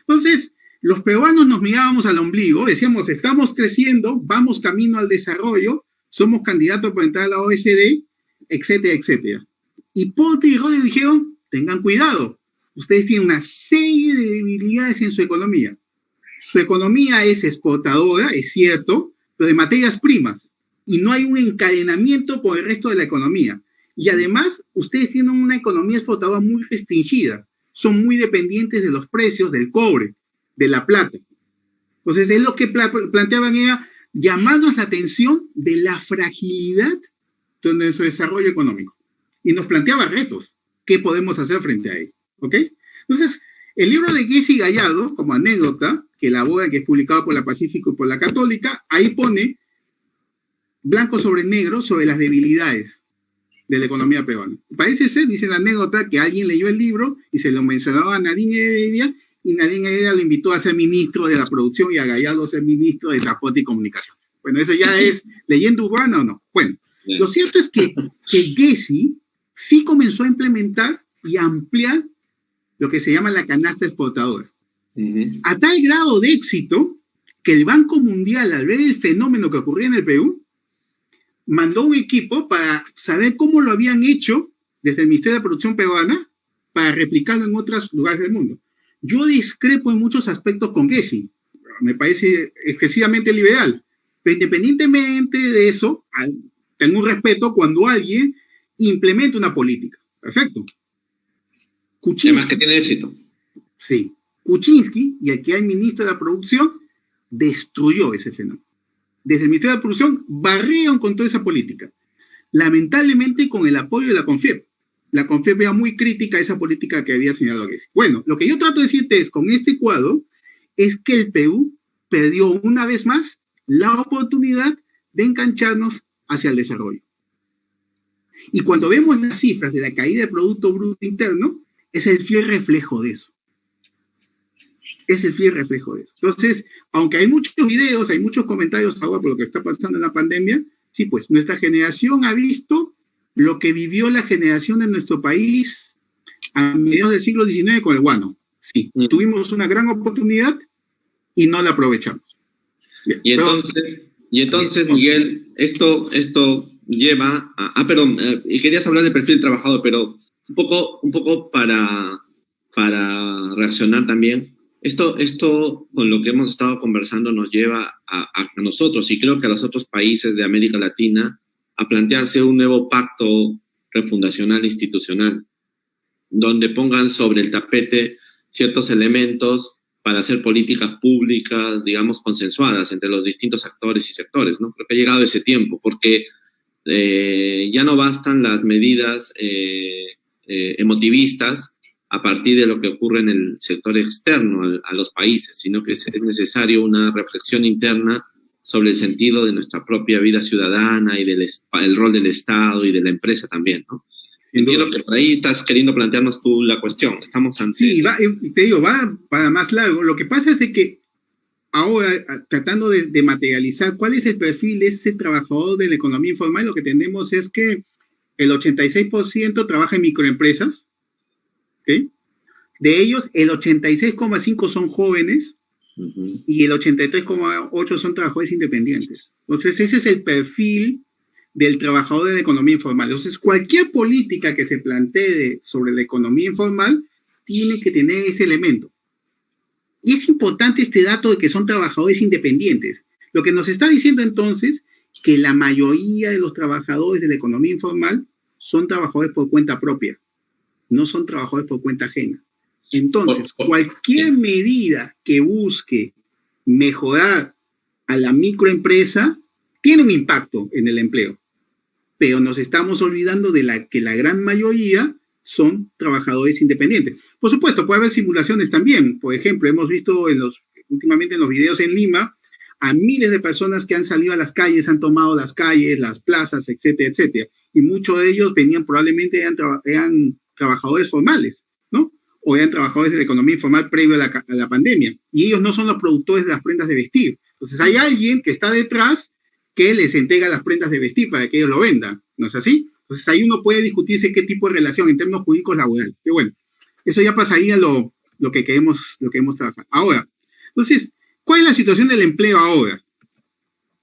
Entonces, los peruanos nos mirábamos al ombligo, decíamos, estamos creciendo, vamos camino al desarrollo, somos candidatos para entrar a la OECD, etcétera, etcétera. Y Porter y Rodríguez dijeron, tengan cuidado, ustedes tienen una serie de debilidades en su economía. Su economía es exportadora, es cierto, pero de materias primas, y no hay un encadenamiento por el resto de la economía. Y además, ustedes tienen una economía exportadora muy restringida, son muy dependientes de los precios del cobre, de la plata. Entonces, es lo que planteaban era llamarnos la atención de la fragilidad de nuestro desarrollo económico. Y nos planteaba retos, ¿qué podemos hacer frente a él? ¿Ok? Entonces, el libro de Gessi Gallardo, como anécdota, que elabora, que es publicado por la Pacífico y por la Católica, ahí pone blanco sobre negro sobre las debilidades de la economía peruana. Parece ser, dice la anécdota, que alguien leyó el libro y se lo mencionaba a Nadine Heredia, y Nadine Heredia lo invitó a ser ministro de la producción y a Gallardo a ser ministro de transporte y comunicación. Bueno, eso ya es leyenda urbana o no. Bueno, lo cierto es que Gessi sí comenzó a implementar y a ampliar lo que se llama la canasta exportadora. A tal grado de éxito que el Banco Mundial, al ver el fenómeno que ocurría en el Perú, mandó un equipo para saber cómo lo habían hecho desde el Ministerio de Producción peruana para replicarlo en otros lugares del mundo. Yo discrepo en muchos aspectos con Gessi, me parece excesivamente liberal, pero independientemente de eso, tengo un respeto cuando alguien implementa una política. Perfecto.
Kuczynski, además que tiene éxito.
Sí. Kuczynski, y el que hay ministro de la Producción, destruyó ese fenómeno. Desde el Ministerio de la Producción barrieron con toda esa política. Lamentablemente con el apoyo de la CONFIEP. La CONFIEP era muy crítica a esa política que había señalado Gessi. Bueno, lo que yo trato de decirte es, con este cuadro, es que el Perú perdió una vez más la oportunidad de engancharnos hacia el desarrollo. Y cuando vemos las cifras de la caída del Producto Bruto Interno, es el fiel reflejo de eso. Es el fiel reflejo de eso. Entonces, aunque hay muchos videos, hay muchos comentarios ahora por lo que está pasando en la pandemia, sí, pues nuestra generación ha visto lo que vivió la generación de nuestro país a mediados del siglo XIX con el guano. Sí, tuvimos una gran oportunidad y no la aprovechamos. Bien,
y entonces, Miguel, esto lleva a... perdón, y querías hablar del perfil del trabajador, pero un poco para reaccionar también. Esto con lo que hemos estado conversando nos lleva a nosotros, y creo que a los otros países de América Latina, a plantearse un nuevo pacto refundacional e institucional, donde pongan sobre el tapete ciertos elementos para hacer políticas públicas, digamos, consensuadas entre los distintos actores y sectores, ¿no? Creo que ha llegado ese tiempo, porque ya no bastan las medidas emotivistas a partir de lo que ocurre en el sector externo a los países, sino que es necesario una reflexión interna sobre el sentido de nuestra propia vida ciudadana y el rol del Estado y de la empresa también, ¿no? Entiendo que por ahí estás queriendo plantearnos tú la cuestión. Estamos ante...
Sí, te digo, va para más largo. Lo que pasa es de que ahora, tratando de materializar cuál es el perfil de ese trabajador de la economía informal, lo que tenemos es que el 86% trabaja en microempresas, ¿sí? De ellos, el 86,5% son jóvenes y el 83,8% son trabajadores independientes. Entonces, ese es el perfil del trabajador de la economía informal. Entonces, cualquier política que se plantee sobre la economía informal tiene que tener ese elemento. Y es importante este dato de que son trabajadores independientes. Lo que nos está diciendo entonces que la mayoría de los trabajadores de la economía informal son trabajadores por cuenta propia, no son trabajadores por cuenta ajena. Entonces, cualquier medida que busque mejorar a la microempresa tiene un impacto en el empleo, pero nos estamos olvidando de que la gran mayoría son trabajadores independientes. Por supuesto, puede haber simulaciones también. Por ejemplo, hemos visto últimamente en los videos en Lima a miles de personas que han salido a las calles, han tomado las calles, las plazas, etcétera, etcétera. Y muchos de ellos probablemente eran trabajadores formales, ¿no? O eran trabajadores de la economía informal previo a la pandemia. Y ellos no son los productores de las prendas de vestir. Entonces hay alguien que está detrás que les entrega las prendas de vestir para que ellos lo vendan. ¿No es así? Entonces ahí uno puede discutirse qué tipo de relación en términos jurídicos laborales. Pero bueno, eso ya pasaría lo que queremos trabajar. Ahora, entonces, ¿cuál es la situación del empleo ahora?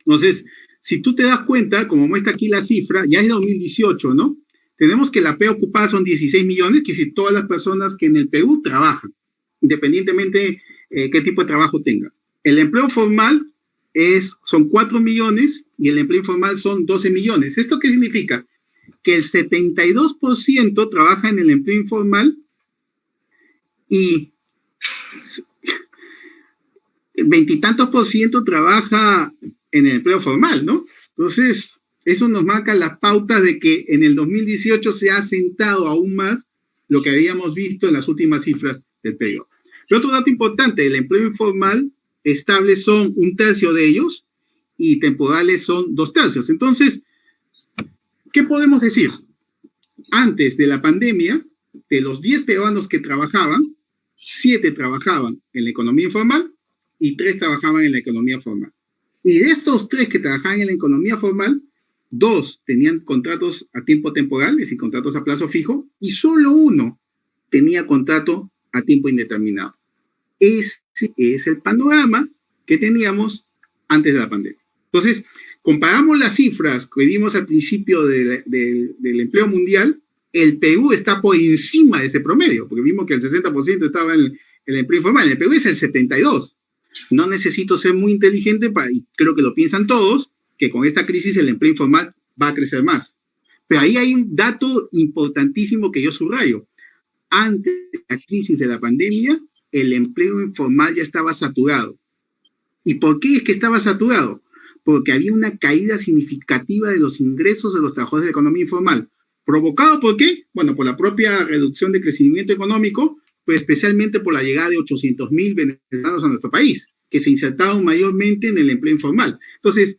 Entonces, si tú te das cuenta, como muestra aquí la cifra, ya es 2018, ¿no? Tenemos que la P ocupada son 16 millones, que es todas las personas que en el Perú trabajan, independientemente qué tipo de trabajo tengan. El empleo formal son 4 millones y el empleo informal son 12 millones. ¿Esto qué significa? Que el 72% trabaja en el empleo informal y 20 y tantos % trabaja en el empleo formal, ¿no? Entonces, eso nos marca las pautas de que en el 2018 se ha asentado aún más lo que habíamos visto en las últimas cifras del periodo. El otro dato importante, el empleo informal estable son 1/3 de ellos y temporales son 2/3. Entonces, ¿qué podemos decir? Antes de la pandemia, de los 10 peruanos que trabajaban, 7 trabajaban en la economía informal y 3 trabajaban en la economía formal. Y de estos 3 que trabajaban en la economía formal, 2 tenían contratos a tiempo temporal, es decir, contratos a plazo fijo, y solo 1 tenía contrato a tiempo indeterminado. Ese es el panorama que teníamos antes de la pandemia. Entonces, comparamos las cifras que vimos al principio del empleo mundial, el Perú está por encima de ese promedio, porque vimos que el 60% estaba en el empleo informal, en el Perú es el 72%. No necesito ser muy inteligente, y creo que lo piensan todos, que con esta crisis el empleo informal va a crecer más. Pero ahí hay un dato importantísimo que yo subrayo. Antes de la crisis de la pandemia, el empleo informal ya estaba saturado. ¿Y por qué es que estaba saturado? Porque había una caída significativa de los ingresos de los trabajadores de la economía informal. ¿Provocado por qué? Bueno, por la propia reducción de crecimiento económico, pero especialmente por la llegada de 800.000 venezolanos a nuestro país, que se insertaron mayormente en el empleo informal. Entonces,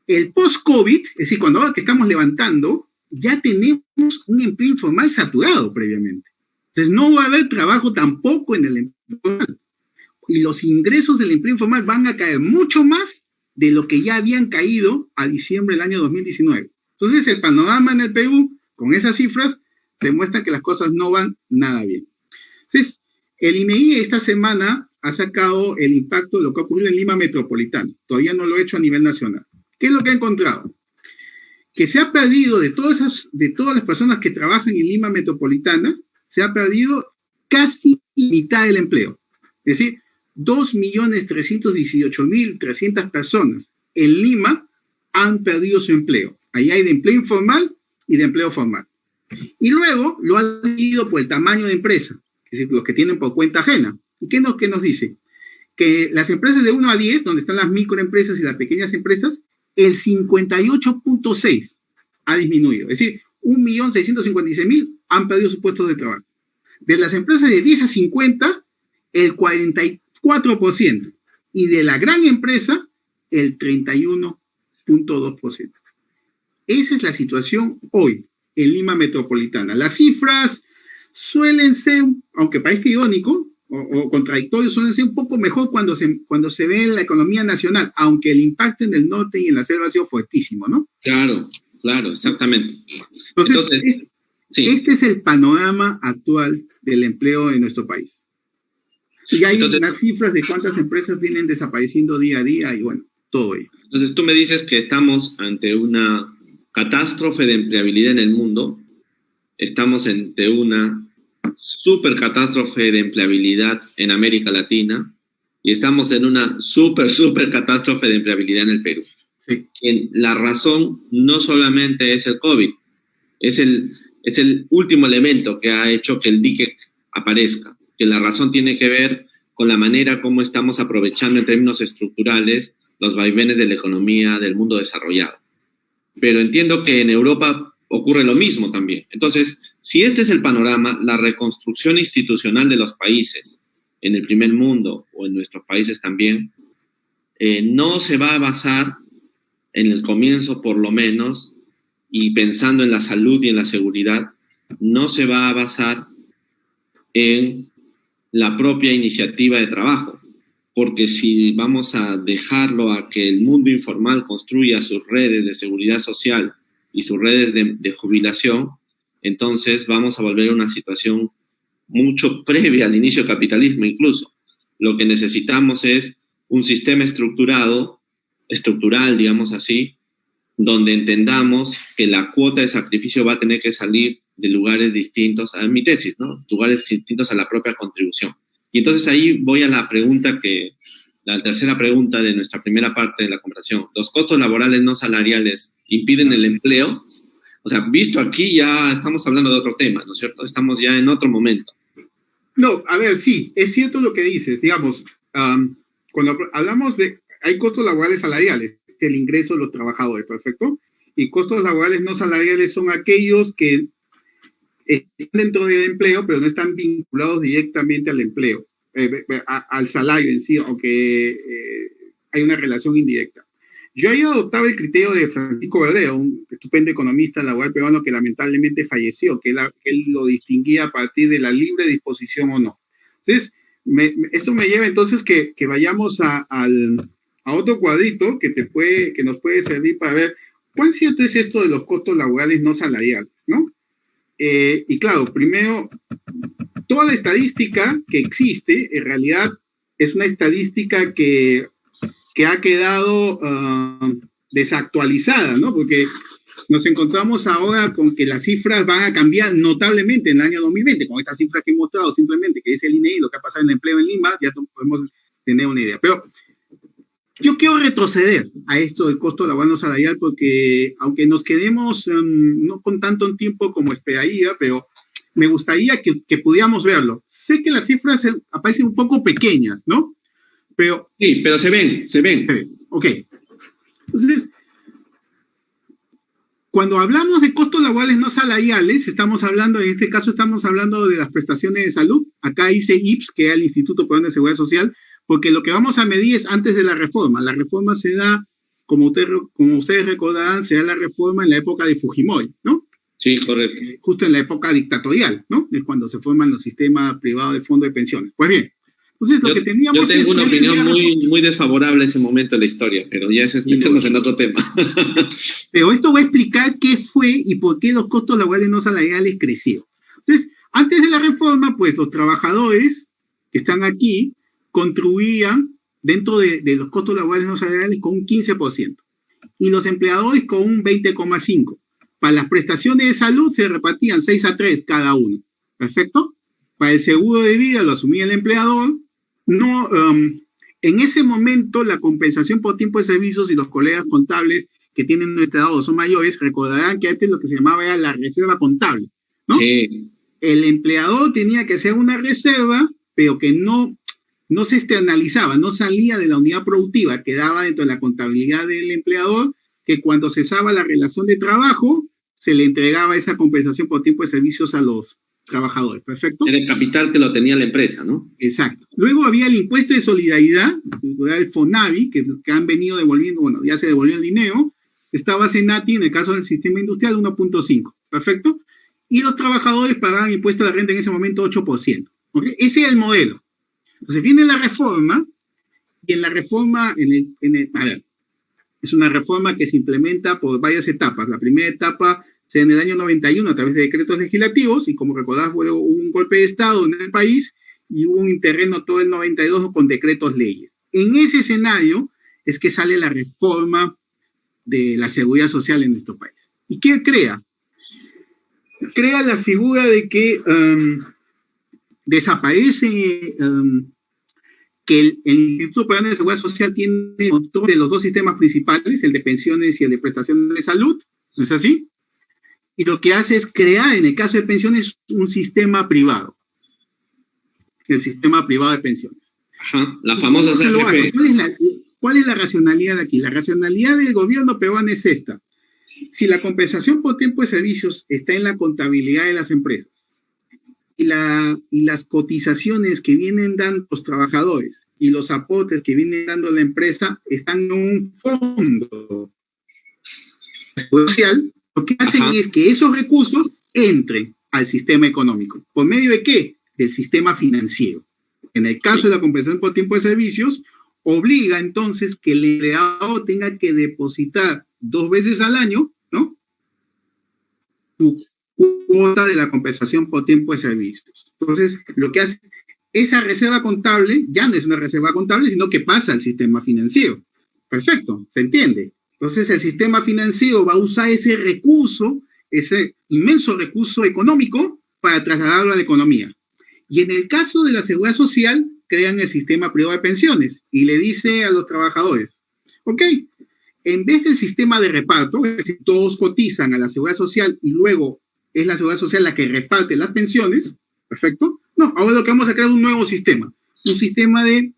el post-COVID, es decir, cuando ahora que estamos levantando, ya tenemos un empleo informal saturado previamente. Entonces, no va a haber trabajo tampoco en el empleo informal. Y los ingresos del empleo informal van a caer mucho más de lo que ya habían caído a diciembre del año 2019. Entonces, el panorama en el Perú, con esas cifras, demuestra que las cosas no van nada bien. Entonces, el INEGI esta semana ha sacado el impacto de lo que ha ocurrido en Lima metropolitana. Todavía no lo ha hecho a nivel nacional. ¿Qué es lo que ha encontrado? Que se ha perdido de todas las personas que trabajan en Lima metropolitana, se ha perdido casi mitad del empleo. Es decir, 2.318.300 personas en Lima han perdido su empleo. Ahí hay de empleo informal y de empleo formal. Y luego lo han dividido por el tamaño de empresa, es decir, los que tienen por cuenta ajena. ¿Y qué nos dice? Que las empresas de 1 a 10, donde están las microempresas y las pequeñas empresas, el 58.6 ha disminuido. Es decir, 1.656.000 han perdido sus puestos de trabajo. De las empresas de 10 a 50, el 44%. Y de la gran empresa, el 31.2%. Esa es la situación hoy en Lima Metropolitana. Las cifras suelen ser, aunque parezca irónico o contradictorio, suelen ser un poco mejor cuando se ve en la economía nacional, aunque el impacto en el norte y en la selva ha sido fuertísimo, ¿no?
Claro, exactamente.
Entonces
sí.
Este es el panorama actual del empleo en nuestro país. Y hay unas cifras de cuántas empresas vienen desapareciendo día a día y bueno, todo ello.
Entonces tú me dices que estamos ante una catástrofe de empleabilidad en el mundo, estamos ante una super catástrofe de empleabilidad en América Latina y estamos en una super catástrofe de empleabilidad en el Perú.
Sí.
La razón no solamente es el COVID, es el último elemento que ha hecho que el dique aparezca, que la razón tiene que ver con la manera como estamos aprovechando en términos estructurales los vaivenes de la economía del mundo desarrollado. Pero entiendo que en Europa ocurre lo mismo también. Entonces, si este es el panorama, la reconstrucción institucional de los países en el primer mundo o en nuestros países también, no se va a basar en el comienzo por lo menos, y pensando en la salud y en la seguridad, no se va a basar en la propia iniciativa de trabajo, porque si vamos a dejarlo a que el mundo informal construya sus redes de seguridad social y sus redes de jubilación, entonces vamos a volver a una situación mucho previa al inicio del capitalismo incluso. Lo que necesitamos es un sistema estructural, digamos así, donde entendamos que la cuota de sacrificio va a tener que salir de lugares distintos, a mi tesis, ¿no? Lugares distintos a la propia contribución. Y entonces ahí voy a la tercera pregunta de nuestra primera parte de la conversación. ¿Los costos laborales no salariales impiden el empleo? O sea, visto aquí ya estamos hablando de otro tema, ¿no es cierto? Estamos ya en otro momento.
No, a ver, sí, es cierto lo que dices. Digamos, cuando hablamos de... Hay costos laborales salariales, el ingreso de los trabajadores, ¿perfecto? Y costos laborales no salariales son aquellos que están dentro del empleo, pero no están vinculados directamente al empleo, al salario en sí, aunque hay una relación indirecta. Yo he adoptado el criterio de Francisco Verdeo, un estupendo economista laboral peruano que lamentablemente falleció, que él lo distinguía a partir de la libre disposición o no. Entonces, esto me lleva entonces que vayamos a otro cuadrito que nos puede servir para ver cuán cierto es esto de los costos laborales no salariales, ¿no? Y claro, primero, toda la estadística que existe, en realidad, es una estadística que ha quedado desactualizada, ¿no? Porque nos encontramos ahora con que las cifras van a cambiar notablemente en el año 2020, con estas cifras que he mostrado simplemente, que es el INEI, lo que ha pasado en el empleo en Lima, ya podemos tener una idea. Pero yo quiero retroceder a esto del costo laboral no salarial porque, aunque nos quedemos no con tanto tiempo como esperaría, pero me gustaría que pudiéramos verlo. Sé que las cifras aparecen un poco pequeñas, ¿no? Pero,
sí, pero se ven.
Ok. Entonces, cuando hablamos de costos laborales no salariales, en este caso estamos hablando de las prestaciones de salud. Acá dice IPS, que es el Instituto Peruano de Seguridad Social, porque lo que vamos a medir es antes de la reforma. La reforma se da, como ustedes recordarán, se da la reforma en la época de Fujimori, ¿no?
Sí, correcto.
Justo en la época dictatorial, ¿no? Es cuando se forman los sistemas privados de fondos de pensiones. Pues bien, entonces lo que teníamos...
Yo tengo una opinión muy desfavorable a ese momento de la historia, pero ya eso es meternos en otro tema.
Pero esto va a explicar qué fue y por qué los costos laborales no salariales crecieron. Entonces, antes de la reforma, pues los trabajadores que están aquí contribuían dentro de los costos laborales no salariales con un 15% y los empleadores con un 20,5%. Para las prestaciones de salud se repartían 6-3 cada uno. ¿Perfecto? Para el seguro de vida lo asumía el empleador. No, en ese momento la compensación por tiempo de servicios y los colegas contables que tienen nuestra edad o son mayores recordarán que antes lo que se llamaba era la reserva contable, ¿no?
Sí.
El empleador tenía que hacer una reserva, pero que no se externalizaba, no salía de la unidad productiva, quedaba dentro de la contabilidad del empleador, que cuando cesaba la relación de trabajo se le entregaba esa compensación por tiempo de servicios a los trabajadores, ¿perfecto?
Era el capital que lo tenía la empresa, ¿no?
Exacto. Luego había el impuesto de solidaridad, el FONAVI, que han venido devolviendo, bueno, ya se devolvió el dinero, estaba Senati, en el caso del sistema industrial, 1.5, ¿perfecto? Y los trabajadores pagaban impuesto a la renta en ese momento 8%, ¿ok? Ese es el modelo. Entonces viene la reforma, y en la reforma, a ver, es una reforma que se implementa por varias etapas. La primera etapa se da en el año 91 a través de decretos luego, y como recordás, hubo un golpe de Estado en el país y hubo un interregno todo el 92 con decretos leyes. En ese escenario es que sale la reforma de la seguridad social en nuestro país. ¿Y qué crea? Crea la figura de que desaparece que el Instituto Peruano de Seguridad Social tiene control de los dos sistemas principales, el de pensiones y el de prestaciones de salud, ¿no es así? Y lo que hace es crear, en el caso de pensiones, un sistema privado, el sistema privado de pensiones.
Ajá, la famosa CFP.
¿Cuál es la racionalidad de aquí? La racionalidad del gobierno peruano es esta. Si la compensación por tiempo de servicios está en la contabilidad de las empresas y las cotizaciones que vienen dando los trabajadores y los aportes que viene dando la empresa están en un fondo social, lo que hacen es que esos recursos entren al sistema económico. ¿Por medio de qué? Del sistema financiero. En el caso de la compensación por tiempo de servicios, obliga entonces que el empleado tenga que depositar 2 veces al año, ¿no?, su cuota de la compensación por tiempo de servicios. Entonces, lo que hace, esa reserva contable ya no es una reserva contable, sino que pasa al sistema financiero. Perfecto, ¿se entiende? Entonces, el sistema financiero va a usar ese recurso, ese inmenso recurso económico, para trasladarlo a la economía. Y en el caso de la seguridad social, crean el sistema privado de pensiones y le dice a los trabajadores, ok, en vez del sistema de reparto, es decir, todos cotizan a la seguridad social y luego es la seguridad social la que reparte las pensiones, perfecto, no, ahora lo que vamos a crear es un nuevo sistema, un sistema de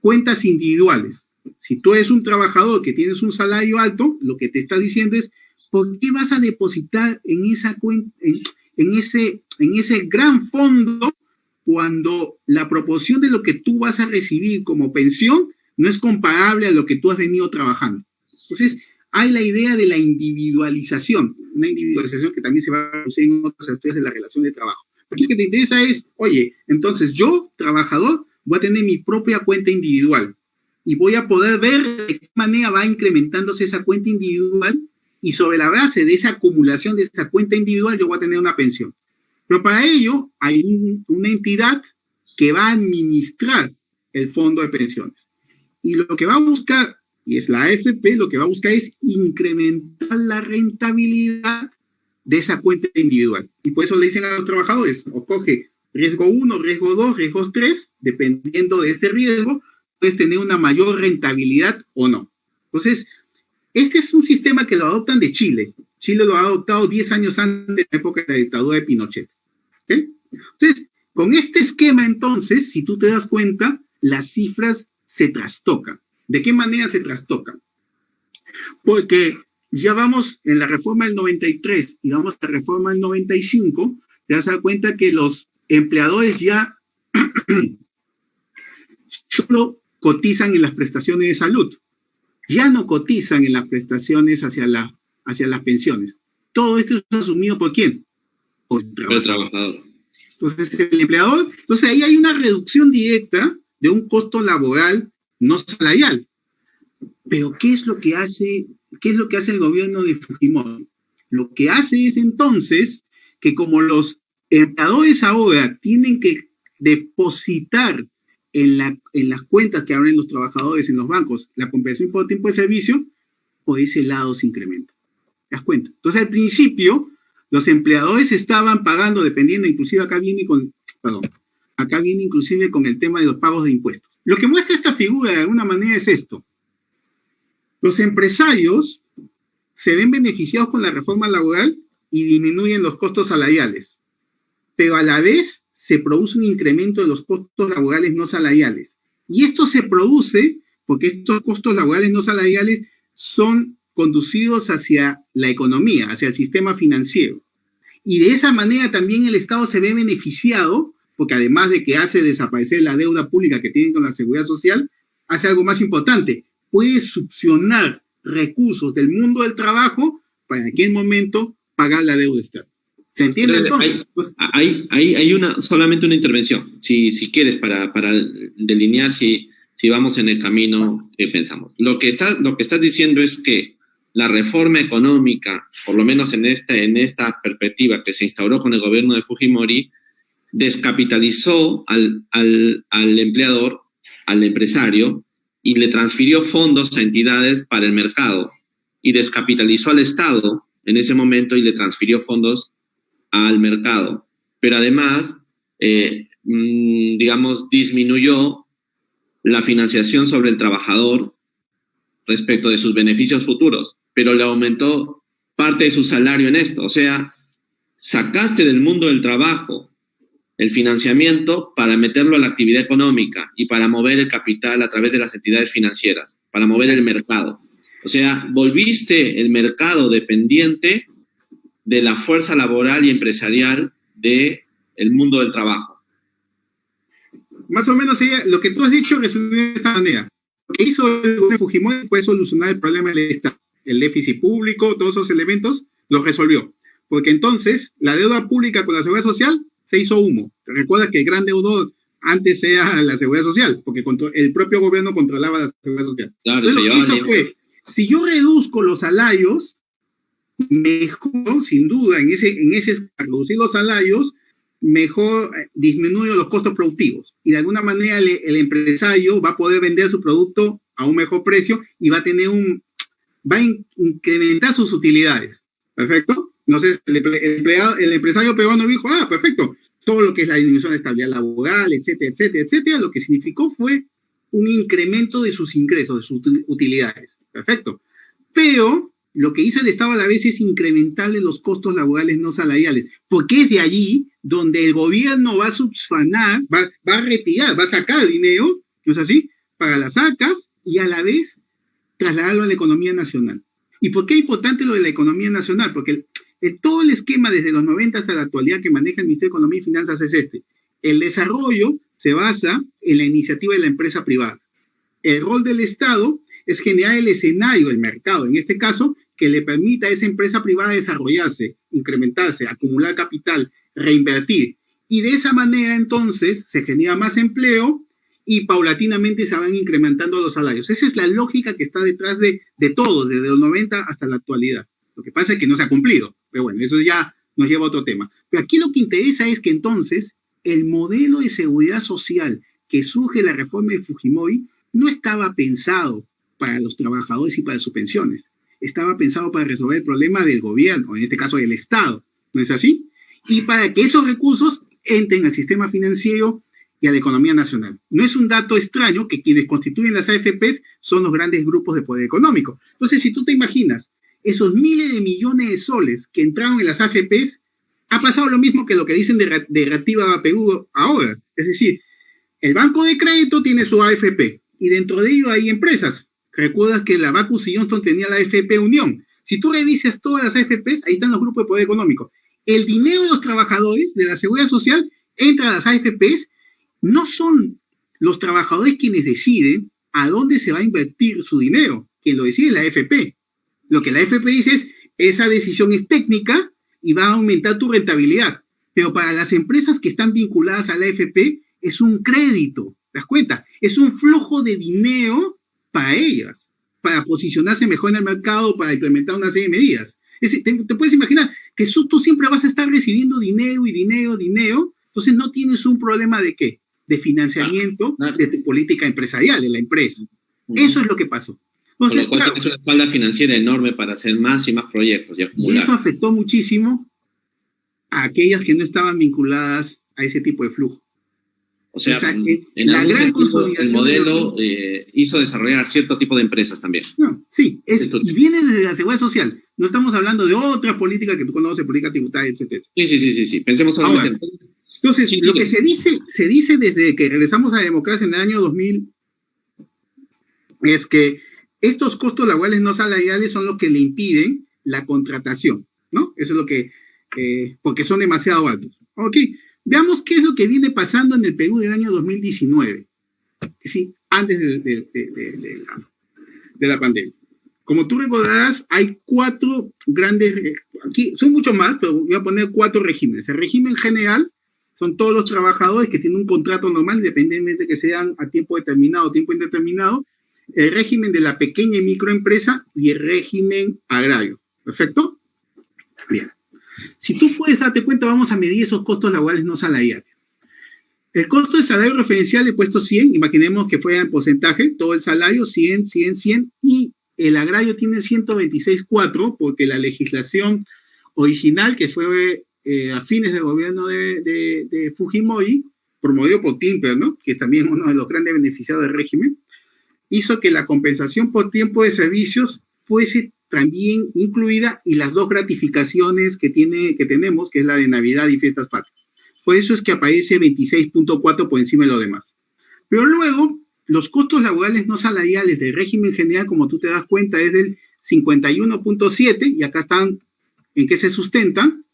cuentas individuales. Si tú eres un trabajador que tienes un salario alto, lo que te está diciendo es, ¿por qué vas a depositar en esa cuenta, en ese gran fondo, cuando la proporción de lo que tú vas a recibir como pensión no es comparable a lo que tú has venido trabajando? Entonces, hay la idea de la individualización, una individualización que también se va a producir en otros aspectos de la relación de trabajo. Aquí lo que te interesa es, oye, entonces yo, trabajador, voy a tener mi propia cuenta individual y voy a poder ver de qué manera va incrementándose esa cuenta individual y sobre la base de esa acumulación de esa cuenta individual yo voy a tener una pensión. Pero para ello hay una entidad que va a administrar el fondo de pensiones. Y lo que va a buscar, y es la AFP, lo que va a buscar es incrementar la rentabilidad de esa cuenta individual. Y por eso le dicen a los trabajadores, o coge riesgo 1, riesgo 2, riesgo 3, dependiendo de este riesgo, puedes tener una mayor rentabilidad o no. Entonces, este es un sistema que lo adoptan de Chile. Chile lo ha adoptado 10 años antes de la época de la dictadura de Pinochet. ¿Okay? Entonces, con este esquema, entonces, si tú te das cuenta, las cifras se trastocan. ¿De qué manera se trastocan? Porque ya vamos en la reforma del 93 y vamos a la reforma del 95, te vas a dar cuenta que los empleadores ya solo cotizan en las prestaciones de salud. Ya no cotizan en las prestaciones hacia las pensiones. Todo esto es asumido ¿por quién? Por el trabajador. Entonces, el empleador, entonces ahí hay una reducción directa de un costo laboral no salarial. Pero ¿qué es lo que hace el gobierno de Fujimori? Lo que hace es entonces que como los empleadores ahora tienen que depositar en las cuentas que abren los trabajadores en los bancos la compensación por tiempo de servicio, por ese lado se incrementa. ¿Te das cuenta? Entonces, al principio, los empleadores estaban pagando, dependiendo, inclusive acá viene inclusive con el tema de los pagos de impuestos. Lo que muestra esta figura de alguna manera es esto. Los empresarios se ven beneficiados con la reforma laboral y disminuyen los costos salariales, pero a la vez se produce un incremento de los costos laborales no salariales. Y esto se produce porque estos costos laborales no salariales son conducidos hacia la economía, hacia el sistema financiero. Y de esa manera también el Estado se ve beneficiado, porque además de que hace desaparecer la deuda pública que tienen con la Seguridad Social, hace algo más importante, puede succionar recursos del mundo del trabajo para en aquel momento pagar la deuda externa. ¿Se entiende entonces?
Hay solamente una intervención, si quieres, para delinear si vamos en el camino que pensamos. Lo que estás diciendo es que la reforma económica, por lo menos en esta perspectiva que se instauró con el gobierno de Fujimori, descapitalizó al empleador, al empresario, y le transfirió fondos a entidades para el mercado, y descapitalizó al Estado en ese momento y le transfirió fondos al mercado. Pero además, digamos, disminuyó la financiación sobre el trabajador respecto de sus beneficios futuros, pero le aumentó parte de su salario en esto. O sea, sacaste del mundo del trabajo el financiamiento para meterlo a la actividad económica y para mover el capital a través de las entidades financieras, para mover el mercado. O sea, volviste el mercado dependiente de la fuerza laboral y empresarial del mundo del trabajo.
Más o menos lo que tú has dicho resumido de esta manera. Lo que hizo el gobierno de Fujimori fue solucionar el problema del Estado. El déficit público, todos esos elementos, los resolvió. Porque entonces la deuda pública con la Seguridad Social se hizo humo. Recuerda que el gran deudor antes era la Seguridad Social, porque el propio gobierno controlaba la Seguridad Social.
Claro,
entonces, lo que hizo fue, si yo reduzco los salarios, mejor, sin duda, en ese reducir los salarios, mejor disminuyo los costos productivos. Y de alguna manera el empresario va a poder vender su producto a un mejor precio y va a incrementar sus utilidades. ¿Perfecto? Entonces, el empresario peruano dijo, perfecto, todo lo que es la disminución de estabilidad laboral, etcétera, etcétera, etcétera, lo que significó fue un incremento de sus ingresos, de sus utilidades. Perfecto. Pero lo que hizo el Estado a la vez es incrementarle los costos laborales no salariales, porque es de allí donde el gobierno va a subsanar, va a retirar, va a sacar dinero, ¿no es así?, para las arcas y a la vez trasladarlo a la economía nacional. ¿Y por qué es importante lo de la economía nacional? Porque todo el esquema desde los 90 hasta la actualidad que maneja el Ministerio de Economía y Finanzas es este. El desarrollo se basa en la iniciativa de la empresa privada. El rol del Estado es generar el escenario, el mercado, en este caso, que le permita a esa empresa privada desarrollarse, incrementarse, acumular capital, reinvertir. Y de esa manera, entonces, se genera más empleo y paulatinamente se van incrementando los salarios. Esa es la lógica que está detrás de todo, desde los 90 hasta la actualidad. Lo que pasa es que no se ha cumplido, pero bueno, eso ya nos lleva a otro tema. Pero aquí lo que interesa es que entonces el modelo de seguridad social que surge de la reforma de Fujimori no estaba pensado para los trabajadores y para sus pensiones. Estaba pensado para resolver el problema del gobierno, en este caso del Estado, ¿no es así? Y para que esos recursos entren al sistema financiero y a la economía nacional. No es un dato extraño que quienes constituyen las AFPs son los grandes grupos de poder económico. Entonces, si tú te imaginas, esos miles de millones de soles que entraron en las AFPs, ha pasado lo mismo que lo que dicen de Reactiva Perú ahora. Es decir, el Banco de Crédito tiene su AFP y dentro de ello hay empresas. Recuerdas que la Bacus y Johnston tenía la AFP Unión. Si tú revisas todas las AFPs, ahí están los grupos de poder económico. El dinero de los trabajadores de la Seguridad Social entra a las AFPs. No son los trabajadores quienes deciden a dónde se va a invertir su dinero. Quien lo decide es la AFP. Lo que la AFP dice es, esa decisión es técnica y va a aumentar tu rentabilidad. Pero para las empresas que están vinculadas a la AFP, es un crédito. ¿Te das cuenta? Es un flujo de dinero para ellas, para posicionarse mejor en el mercado, para implementar una serie de medidas. Te puedes imaginar que tú siempre vas a estar recibiendo dinero y dinero, entonces no tienes un problema de ¿qué? De financiamiento de tu política empresarial, de la empresa. Eso es lo que pasó. Entonces,
por lo cual tienes una espalda financiera enorme para hacer más y más proyectos y acumular.
Y eso afectó muchísimo a aquellas que no estaban vinculadas a ese tipo de flujo.
O sea, en algún sentido, el modelo hizo desarrollar cierto tipo de empresas también.
No, sí, y viene desde la Seguridad Social. No estamos hablando de otra política que tú conoces, política tributaria, etc.
Sí. Pensemos solamente
en... Entonces, lo que se dice desde que regresamos a la democracia en el año 2000 es que estos costos laborales no salariales son los que le impiden la contratación, ¿no? Eso es lo que porque son demasiado altos. Ok, veamos qué es lo que viene pasando en el Perú del año 2019, ¿sí? Antes de la pandemia. Como tú recordarás, hay 4 grandes, aquí son muchos más, pero voy a poner 4 regímenes. El régimen general son todos los trabajadores que tienen un contrato normal, independientemente de que sean a tiempo determinado o tiempo indeterminado. El régimen de la pequeña y microempresa y el régimen agrario. ¿Perfecto? Bien. Si tú puedes darte cuenta, vamos a medir esos costos laborales no salariales. El costo del salario referencial he puesto 100, imaginemos que fuera en porcentaje, todo el salario 100, 100, 100, y el agrario tiene 126.4 porque la legislación original, que fue a fines del gobierno de Fujimori, promovido por Timper, ¿no? Que es también uno de los grandes beneficiados del régimen, hizo que la compensación por tiempo de servicios fuese también incluida y las 2 gratificaciones que tenemos, que es la de Navidad y Fiestas Patrias. Por eso es que aparece 26.4 por encima de lo demás. Pero luego, los costos laborales no salariales del régimen general, como tú te das cuenta, es del 51.7, y acá están en qué se sustentan.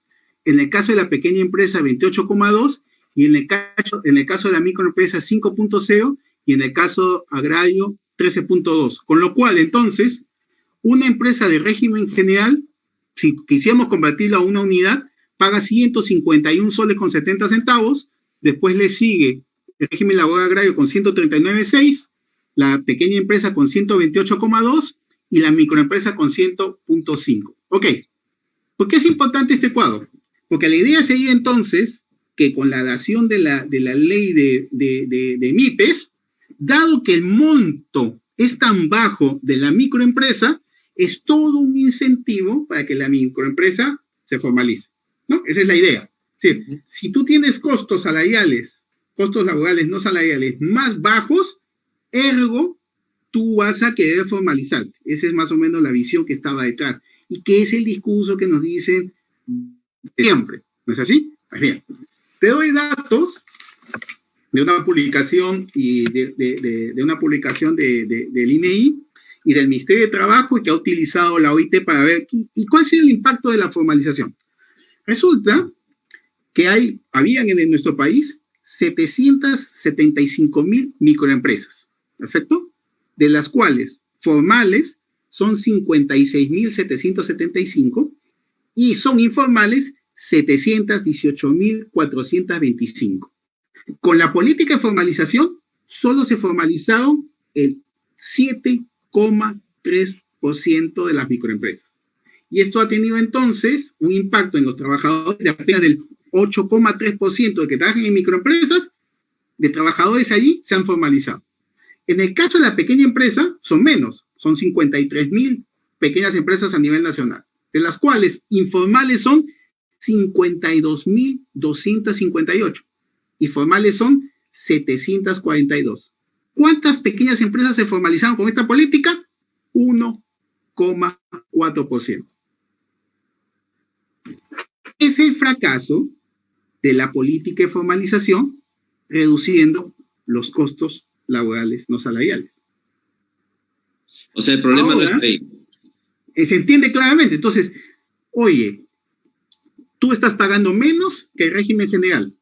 En el caso de la pequeña empresa, 28.2, y en el caso de la microempresa, 5.0, y en el caso agrario, 13.2. Con lo cual, entonces, una empresa de régimen general, si quisiéramos convertirlo a una unidad, paga 151 soles con 70 centavos, después le sigue el régimen laboral agrario con 139.6, la pequeña empresa con 128.2 y la microempresa con 100.5. Ok, ¿por qué es importante este cuadro? Porque la idea sería entonces que con la dación de la ley de MIPES, dado que el monto es tan bajo de la microempresa, es todo un incentivo para que la microempresa se formalice, ¿no? Esa es la idea. Sí, si tú tienes costos laborales no salariales más bajos, ergo, tú vas a querer formalizarte. Esa es más o menos la visión que estaba detrás y que es el discurso que nos dicen siempre. ¿No es así? Pues bien, te doy datos de una publicación y de una publicación del INEI y del Ministerio de Trabajo, y que ha utilizado la OIT para ver y cuál sería el impacto de la formalización. Resulta que habían en nuestro país 775.000 microempresas, ¿perfecto? De las cuales formales son 56.775 y son informales 718.425. Con la política de formalización, solo se formalizaron el 7,3% de las microempresas. Y esto ha tenido entonces un impacto en los trabajadores de apenas del 8,3% de que trabajan en microempresas, de trabajadores allí se han formalizado. En el caso de la pequeña empresa, son menos, son 53.000 pequeñas empresas a nivel nacional, de las cuales informales son 52.258 y formales son 742. ¿Cuántas pequeñas empresas se formalizaron con esta política? 1,4%. Es el fracaso de la política de formalización, reduciendo los costos laborales no salariales.
O sea, el problema no es ahí.
Se entiende claramente. Entonces, oye, tú estás pagando menos que el régimen general.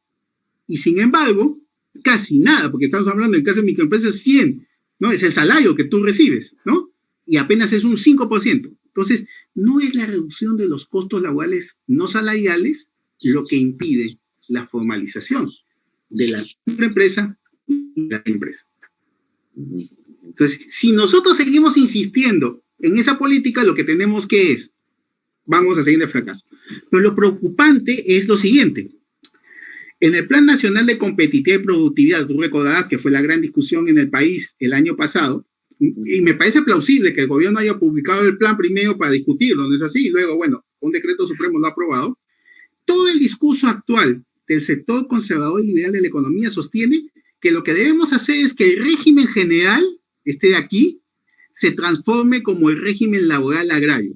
Y sin embargo, casi nada, porque estamos hablando en caso de microempresas 100, ¿no? Es el salario que tú recibes, ¿no? Y apenas es un 5%. Entonces, no es la reducción de los costos laborales no salariales lo que impide la formalización de la microempresa y la empresa. Entonces, si nosotros seguimos insistiendo en esa política, lo que tenemos que es, vamos a seguir de fracaso. Pero lo preocupante es lo siguiente. En el Plan Nacional de Competitividad y Productividad, tú recordarás que fue la gran discusión en el país el año pasado, y me parece plausible que el gobierno haya publicado el plan primero para discutirlo, ¿no es así? Y luego, bueno, un decreto supremo lo ha aprobado. Todo el discurso actual del sector conservador y liberal de la economía sostiene que lo que debemos hacer es que el régimen general, este de aquí, se transforme como el régimen laboral agrario.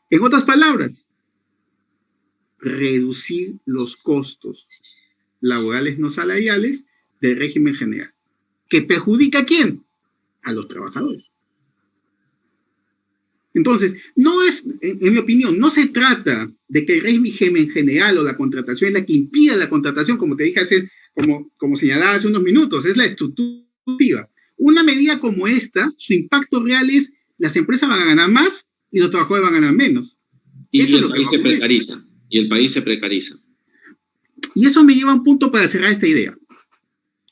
En otras palabras, reducir los costos laborales no salariales del régimen general. ¿Que perjudica a quién? A los trabajadores. Entonces, no es, en mi opinión, no se trata de que el régimen general o la contratación es la que impida la contratación, como te dije como señalaba hace unos minutos, es la estructura. Una medida como esta, su impacto real es las empresas van a ganar más y los trabajadores van a ganar menos.
Y
Eso es
el
lo que
país
va a
se
ocurrir.
precariza. Y el país se precariza.
Y eso me lleva a un punto para cerrar esta idea.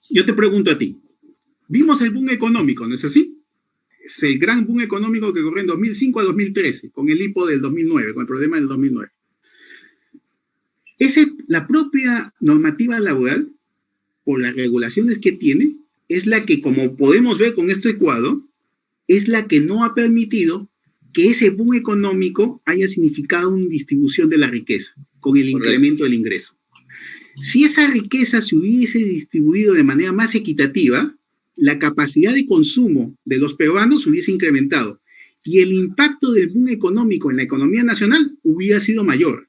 Yo te pregunto a ti, vimos el boom económico, ¿no es así? Es el gran boom económico que ocurrió en 2005 a 2013, con el hipo del 2009, con el problema del 2009. La propia normativa laboral, por las regulaciones que tiene, es la que, como podemos ver con este cuadro, es la que no ha permitido que ese boom económico haya significado una distribución de la riqueza, con el incremento del ingreso. Si esa riqueza se hubiese distribuido de manera más equitativa, la capacidad de consumo de los peruanos hubiese incrementado y el impacto del boom económico en la economía nacional hubiera sido mayor.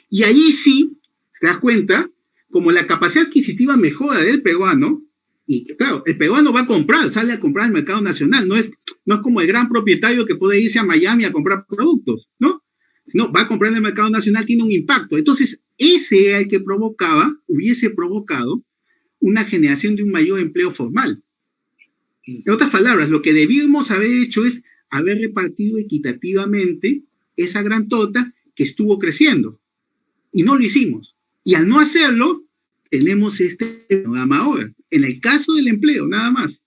Y ahí sí, te das cuenta, como la capacidad adquisitiva mejora del peruano, y claro, el peruano va a comprar, sale a comprar al mercado nacional, no es como el gran propietario que puede irse a Miami a comprar productos, ¿no? Sino va a comprar en el mercado nacional, tiene un impacto. Entonces, ese era el que hubiese provocado una generación de un mayor empleo formal. En otras palabras, lo que debíamos haber hecho es haber repartido equitativamente esa gran torta que estuvo creciendo. Y no lo hicimos. Y al no hacerlo, tenemos este programa ahora. En el caso del empleo, nada más.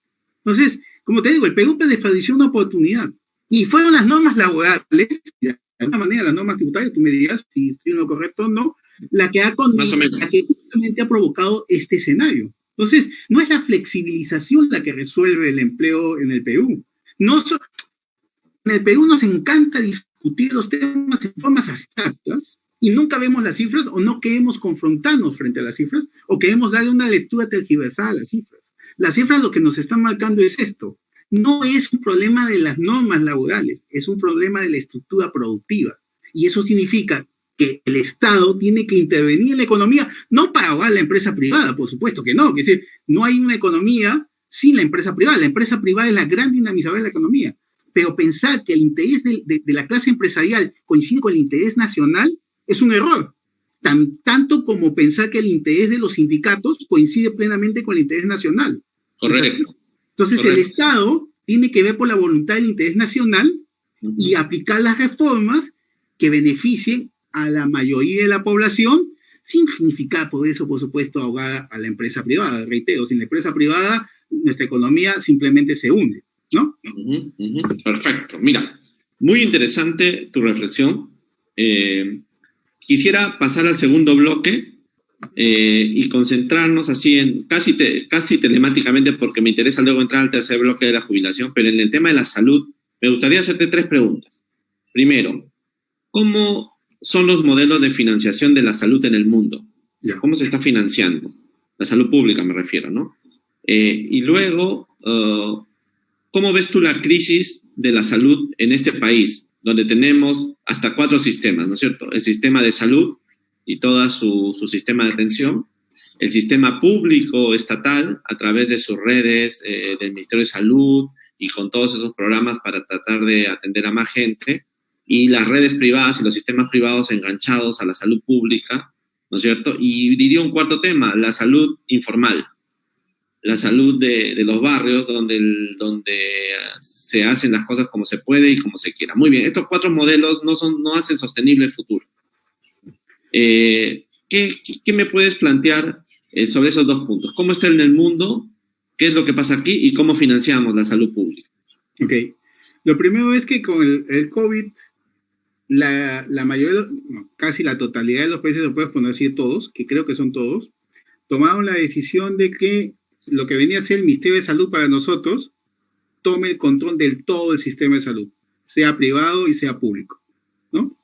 Entonces, como te digo, el Perú desperdició una oportunidad. Y fueron las normas laborales, de alguna manera las normas tributarias, tú me dirás si estoy en lo correcto o no, la que justamente ha provocado este escenario. Entonces, no es la flexibilización la que resuelve el empleo en el Perú. En el Perú nos encanta discutir los temas en formas abstractas y nunca vemos las cifras o no queremos confrontarnos frente a las cifras o queremos darle una lectura tergiversada a las cifras. Las cifras lo que nos están marcando es esto. No es un problema de las normas laborales, es un problema de la estructura productiva. Y eso significa que el Estado tiene que intervenir en la economía, no para ahogar a la empresa privada, por supuesto que no. Es decir, no hay una economía sin la empresa privada. La empresa privada es la gran dinamizadora de la economía. Pero pensar que el interés de la clase empresarial coincide con el interés nacional es un error. Tanto como pensar que el interés de los sindicatos coincide plenamente con el interés nacional.
Correcto.
Entonces,
Correcto.
El Estado tiene que ver por la voluntad del interés nacional y aplicar las reformas que beneficien a la mayoría de la población, sin significar por eso, por supuesto, ahogar a la empresa privada. Reitero, sin la empresa privada, nuestra economía simplemente se hunde, ¿no?
Perfecto. Mira, muy interesante tu reflexión. Quisiera pasar al segundo bloque y concentrarnos así en casi telemáticamente, porque me interesa luego entrar al tercer bloque de la jubilación, pero en el tema de la salud me gustaría hacerte 3 preguntas. Primero, ¿cómo son los modelos de financiación de la salud en el mundo? ¿Cómo se está financiando? La salud pública me refiero, ¿no? Y luego, ¿cómo ves tú la crisis de la salud en este país, donde tenemos hasta 4 sistemas, ¿no es cierto? El sistema de salud y todo su sistema de atención, el sistema público estatal a través de sus redes del Ministerio de Salud y con todos esos programas para tratar de atender a más gente, y las redes privadas y los sistemas privados enganchados a la salud pública, ¿no es cierto? Y diría un cuarto tema, la salud informal, la salud de los barrios donde se hacen las cosas como se puede y como se quiera. Muy bien, estos 4 modelos no hacen sostenible el futuro. ¿Qué me puedes plantear sobre esos 2 puntos? ¿Cómo está en el mundo? ¿Qué es lo que pasa aquí? ¿Y cómo financiamos la salud pública?
Ok. Lo primero es que con el COVID, la mayoría, casi la totalidad de los países, se puede poner así todos, que creo que son todos, tomaron la decisión de que lo que venía a ser el Ministerio de Salud para nosotros tome el control del todo el sistema de salud, sea privado y sea público, ¿no?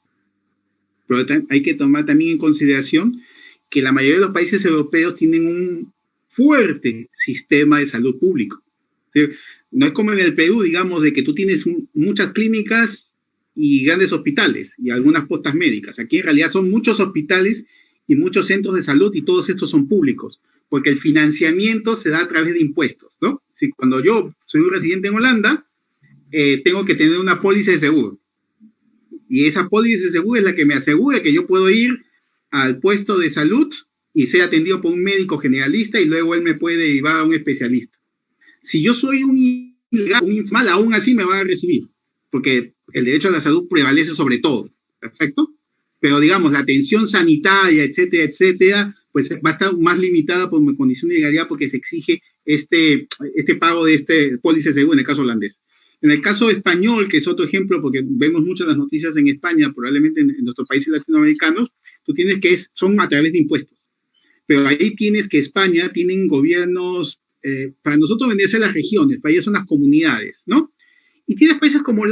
Pero hay que tomar también en consideración que la mayoría de los países europeos tienen un fuerte sistema de salud público. ¿Sí? No es como en el Perú, digamos, de que tú tienes muchas clínicas y grandes hospitales y algunas postas médicas. Aquí en realidad son muchos hospitales y muchos centros de salud y todos estos son públicos, porque el financiamiento se da a través de impuestos, ¿no? Si cuando yo soy un residente en Holanda, tengo que tener una póliza de seguro. Y esa póliza de seguro es la que me asegura que yo puedo ir al puesto de salud y ser atendido por un médico generalista y luego él me puede llevar a un especialista. Si yo soy un ilegal, un informal, aún así me van a recibir, porque el derecho a la salud prevalece sobre todo. ¿Perfecto? Pero digamos, la atención sanitaria, etcétera, etcétera, pues va a estar más limitada por mi condición de ilegalidad porque se exige este pago de este póliza de seguro en el caso holandés. En el caso español, que es otro ejemplo, porque vemos muchas las noticias en España, probablemente en nuestros países latinoamericanos, tú tienes que son a través de impuestos. Pero ahí tienes que España tienen gobiernos, para nosotros vendría a ser las regiones, para ellos son las comunidades, ¿no? Y tienes países como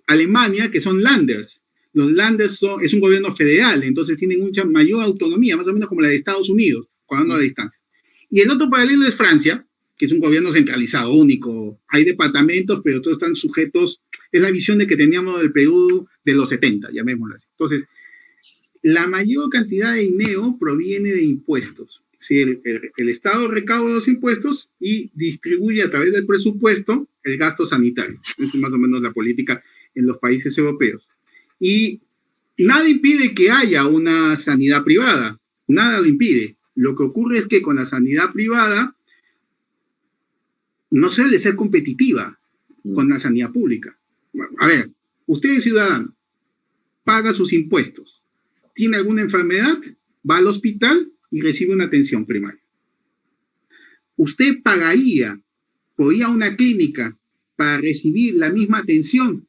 Alemania, que son Länders. Los Länders es un gobierno federal, entonces tienen mucha mayor autonomía, más o menos como la de Estados Unidos, cuando a la distancia. Y el otro paralelo es Francia, que es un gobierno centralizado, único. Hay departamentos, pero todos están sujetos. Es la visión de que teníamos del Perú de los 70, llamémoslo así. Entonces, la mayor cantidad de dinero proviene de impuestos. Sí, el Estado recauda los impuestos y distribuye a través del presupuesto el gasto sanitario. Eso es más o menos la política en los países europeos. Y nada impide que haya una sanidad privada. Nada lo impide. Lo que ocurre es que con la sanidad privada no suele ser competitiva con la sanidad pública. A ver, usted es ciudadano, paga sus impuestos, tiene alguna enfermedad, va al hospital y recibe una atención primaria. Usted pagaría por ir a una clínica para recibir la misma atención,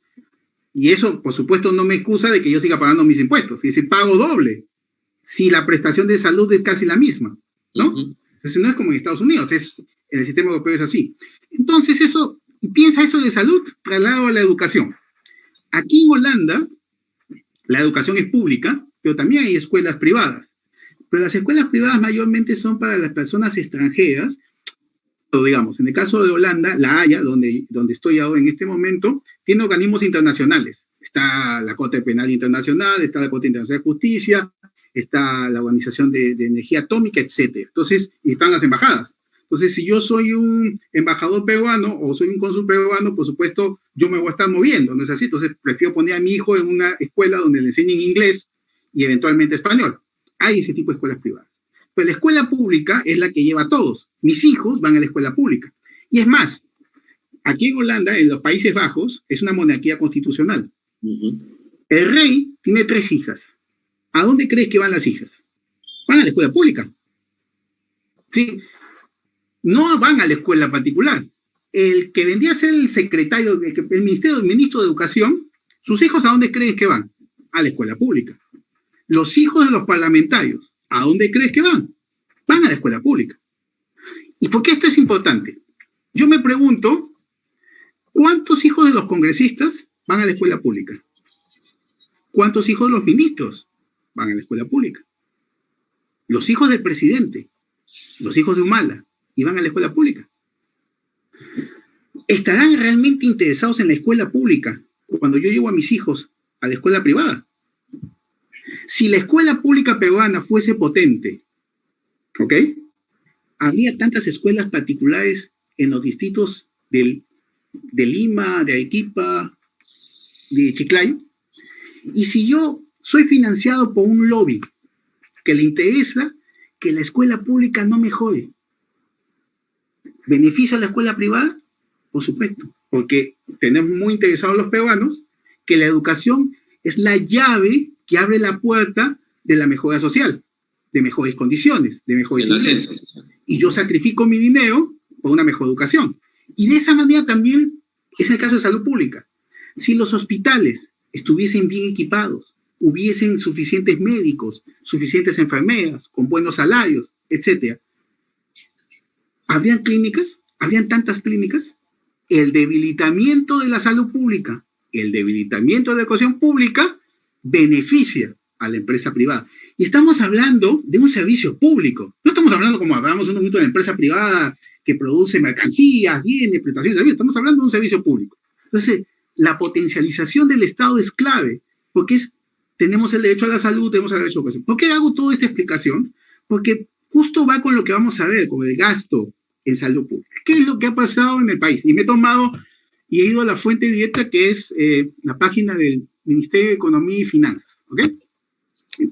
y eso, por supuesto, no me excusa de que yo siga pagando mis impuestos, es decir, pago doble, si la prestación de salud es casi la misma, ¿no? Entonces no es como en Estados Unidos, en el sistema europeo es así. Entonces piensa eso de salud, traslado a la educación. Aquí en Holanda, la educación es pública, pero también hay escuelas privadas. Pero las escuelas privadas mayormente son para las personas extranjeras, o digamos, en el caso de Holanda, La Haya, donde estoy ahora en este momento, tiene organismos internacionales. Está la Corte Penal Internacional, está la Corte Internacional de Justicia, está la Organización de Energía Atómica, etc. Entonces, y están las embajadas. Entonces, si yo soy un embajador peruano o soy un cónsul peruano, por supuesto, yo me voy a estar moviendo, ¿no es así? Entonces, prefiero poner a mi hijo en una escuela donde le enseñen inglés y eventualmente español. Hay ese tipo de escuelas privadas. Pues la escuela pública es la que lleva a todos. Mis hijos van a la escuela pública. Y es más, aquí en Holanda, en los Países Bajos, es una monarquía constitucional. El rey tiene 3 hijas. ¿A dónde crees que van las hijas? Van a la escuela pública. ¿Sí? No van a la escuela particular. El que vendría a ser el secretario, el ministro de Educación, sus hijos ¿a dónde crees que van? A la escuela pública. Los hijos de los parlamentarios, ¿a dónde crees que van? Van a la escuela pública. ¿Y por qué esto es importante? Yo me pregunto, ¿cuántos hijos de los congresistas van a la escuela pública? ¿Cuántos hijos de los ministros van a la escuela pública? Los hijos del presidente, los hijos de Humala, y van a la escuela pública. ¿Estarán realmente interesados en la escuela pública cuando yo llevo a mis hijos a la escuela privada? Si la escuela pública peruana fuese potente, ¿ok? Habría tantas escuelas particulares en los distritos de Lima, de Arequipa, de Chiclayo. Y si yo soy financiado por un lobby que le interesa que la escuela pública no mejore, ¿beneficia a la escuela privada? Por supuesto, porque tenemos muy interesados los peruanos que la educación es la llave que abre la puerta de la mejora social, de mejores condiciones, de mejores ingresos. Y yo sacrifico mi dinero por una mejor educación. Y de esa manera también es el caso de salud pública. Si los hospitales estuviesen bien equipados, hubiesen suficientes médicos, suficientes enfermeras, con buenos salarios, etc., ¿habrían clínicas? ¿Habrían tantas clínicas? El debilitamiento de la salud pública, el debilitamiento de la educación pública beneficia a la empresa privada. Y estamos hablando de un servicio público. No estamos hablando como hablamos un momento de la empresa privada que produce mercancías, bienes, prestaciones de servicios. Estamos hablando de un servicio público. Entonces, la potencialización del Estado es clave, porque tenemos el derecho a la salud, tenemos el derecho a la educación. ¿Por qué hago toda esta explicación? Porque justo va con lo que vamos a ver, con el gasto en salud pública. ¿Qué es lo que ha pasado en el país? Y me he tomado y he ido a la fuente directa que es la página del Ministerio de Economía y Finanzas, ¿ok?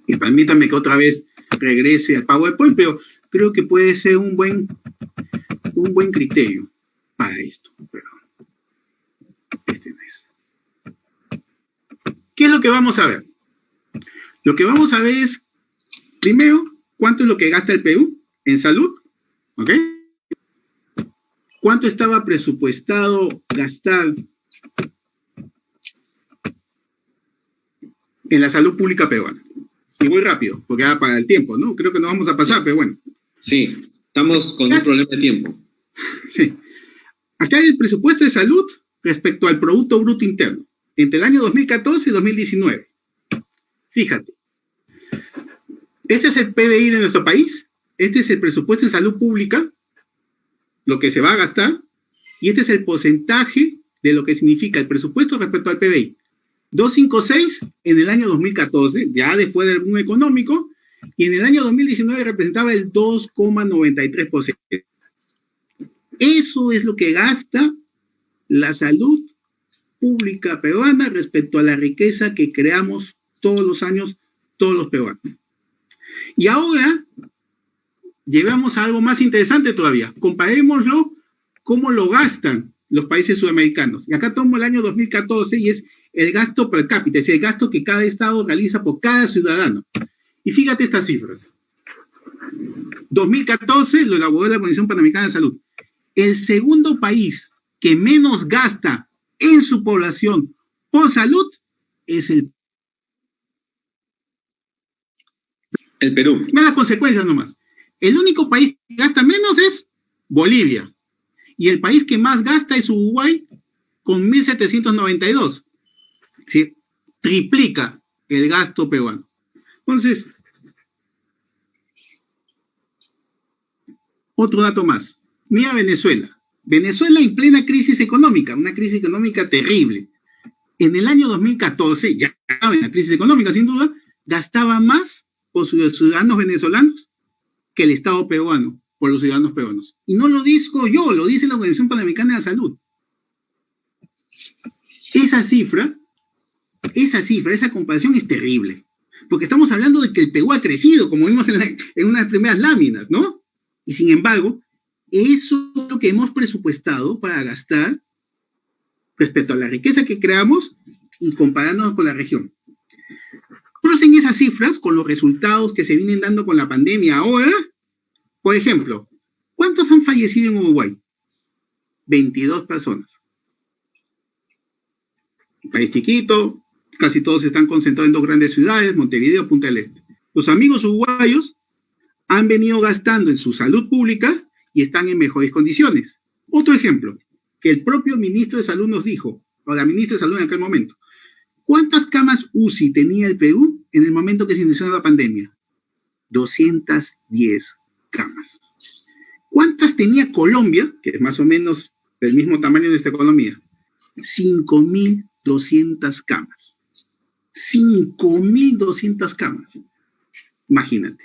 Y permítanme que otra vez regrese al PowerPoint, pero creo que puede ser un buen criterio para esto. Perdón. Este no es. ¿Qué es lo que vamos a ver? Lo que vamos a ver es, primero, cuánto es lo que gasta el Perú en salud, ¿ok? ¿Cuánto estaba presupuestado gastar en la salud pública peruana? Y voy rápido, porque va para el tiempo, ¿no? Creo que nos vamos a pasar, pero bueno.
Sí, estamos con un problema de tiempo.
Sí. Acá hay el presupuesto de salud respecto al Producto Bruto Interno, entre el año 2014 y 2019. Fíjate. Este es el PBI de nuestro país, este es el presupuesto en salud pública, lo que se va a gastar, y este es el porcentaje de lo que significa el presupuesto respecto al PBI. 256 en el año 2014, ya después del boom económico, y en el año 2019 representaba el 2,93%. Eso es lo que gasta la salud pública peruana respecto a la riqueza que creamos todos los años, todos los peruanos. Y ahora llevamos a algo más interesante todavía. Comparémoslo cómo lo gastan los países sudamericanos. Y acá tomo el año 2014 y es el gasto per cápita, es el gasto que cada estado realiza por cada ciudadano. Y fíjate estas cifras. 2014 lo elaboró la Organización Panamericana de Salud. El segundo país que menos gasta en su población por salud es el
Perú.
Mira las consecuencias nomás. El único país que gasta menos es Bolivia. Y el país que más gasta es Uruguay con 1.792. ¿Sí? Triplica el gasto peruano. Entonces, otro dato más. Mira Venezuela. Venezuela en plena crisis económica, una crisis económica terrible. En el año 2014, ya en la crisis económica sin duda, gastaba más por sus ciudadanos venezolanos que el Estado peruano por los ciudadanos peruanos. Y no lo digo yo, lo dice la Organización Panamericana de la Salud. Esa cifra, esa comparación es terrible. Porque estamos hablando de que el Perú ha crecido, como vimos en una de las primeras láminas, ¿no? Y sin embargo, eso es lo que hemos presupuestado para gastar respecto a la riqueza que creamos y comparándonos con la región. Crucen esas cifras con los resultados que se vienen dando con la pandemia ahora. Por ejemplo, ¿cuántos han fallecido en Uruguay? 22 personas. Un país chiquito, casi todos están concentrados en dos grandes ciudades, Montevideo, Punta del Este. Los amigos uruguayos han venido gastando en su salud pública y están en mejores condiciones. Otro ejemplo, que el propio ministro de Salud nos dijo, o la ministra de Salud en aquel momento, ¿cuántas camas UCI tenía el Perú en el momento que se inició la pandemia? 210 camas. ¿Cuántas tenía Colombia, que es más o menos del mismo tamaño de nuestra economía? 5.200 camas. 5.200 camas. Imagínate.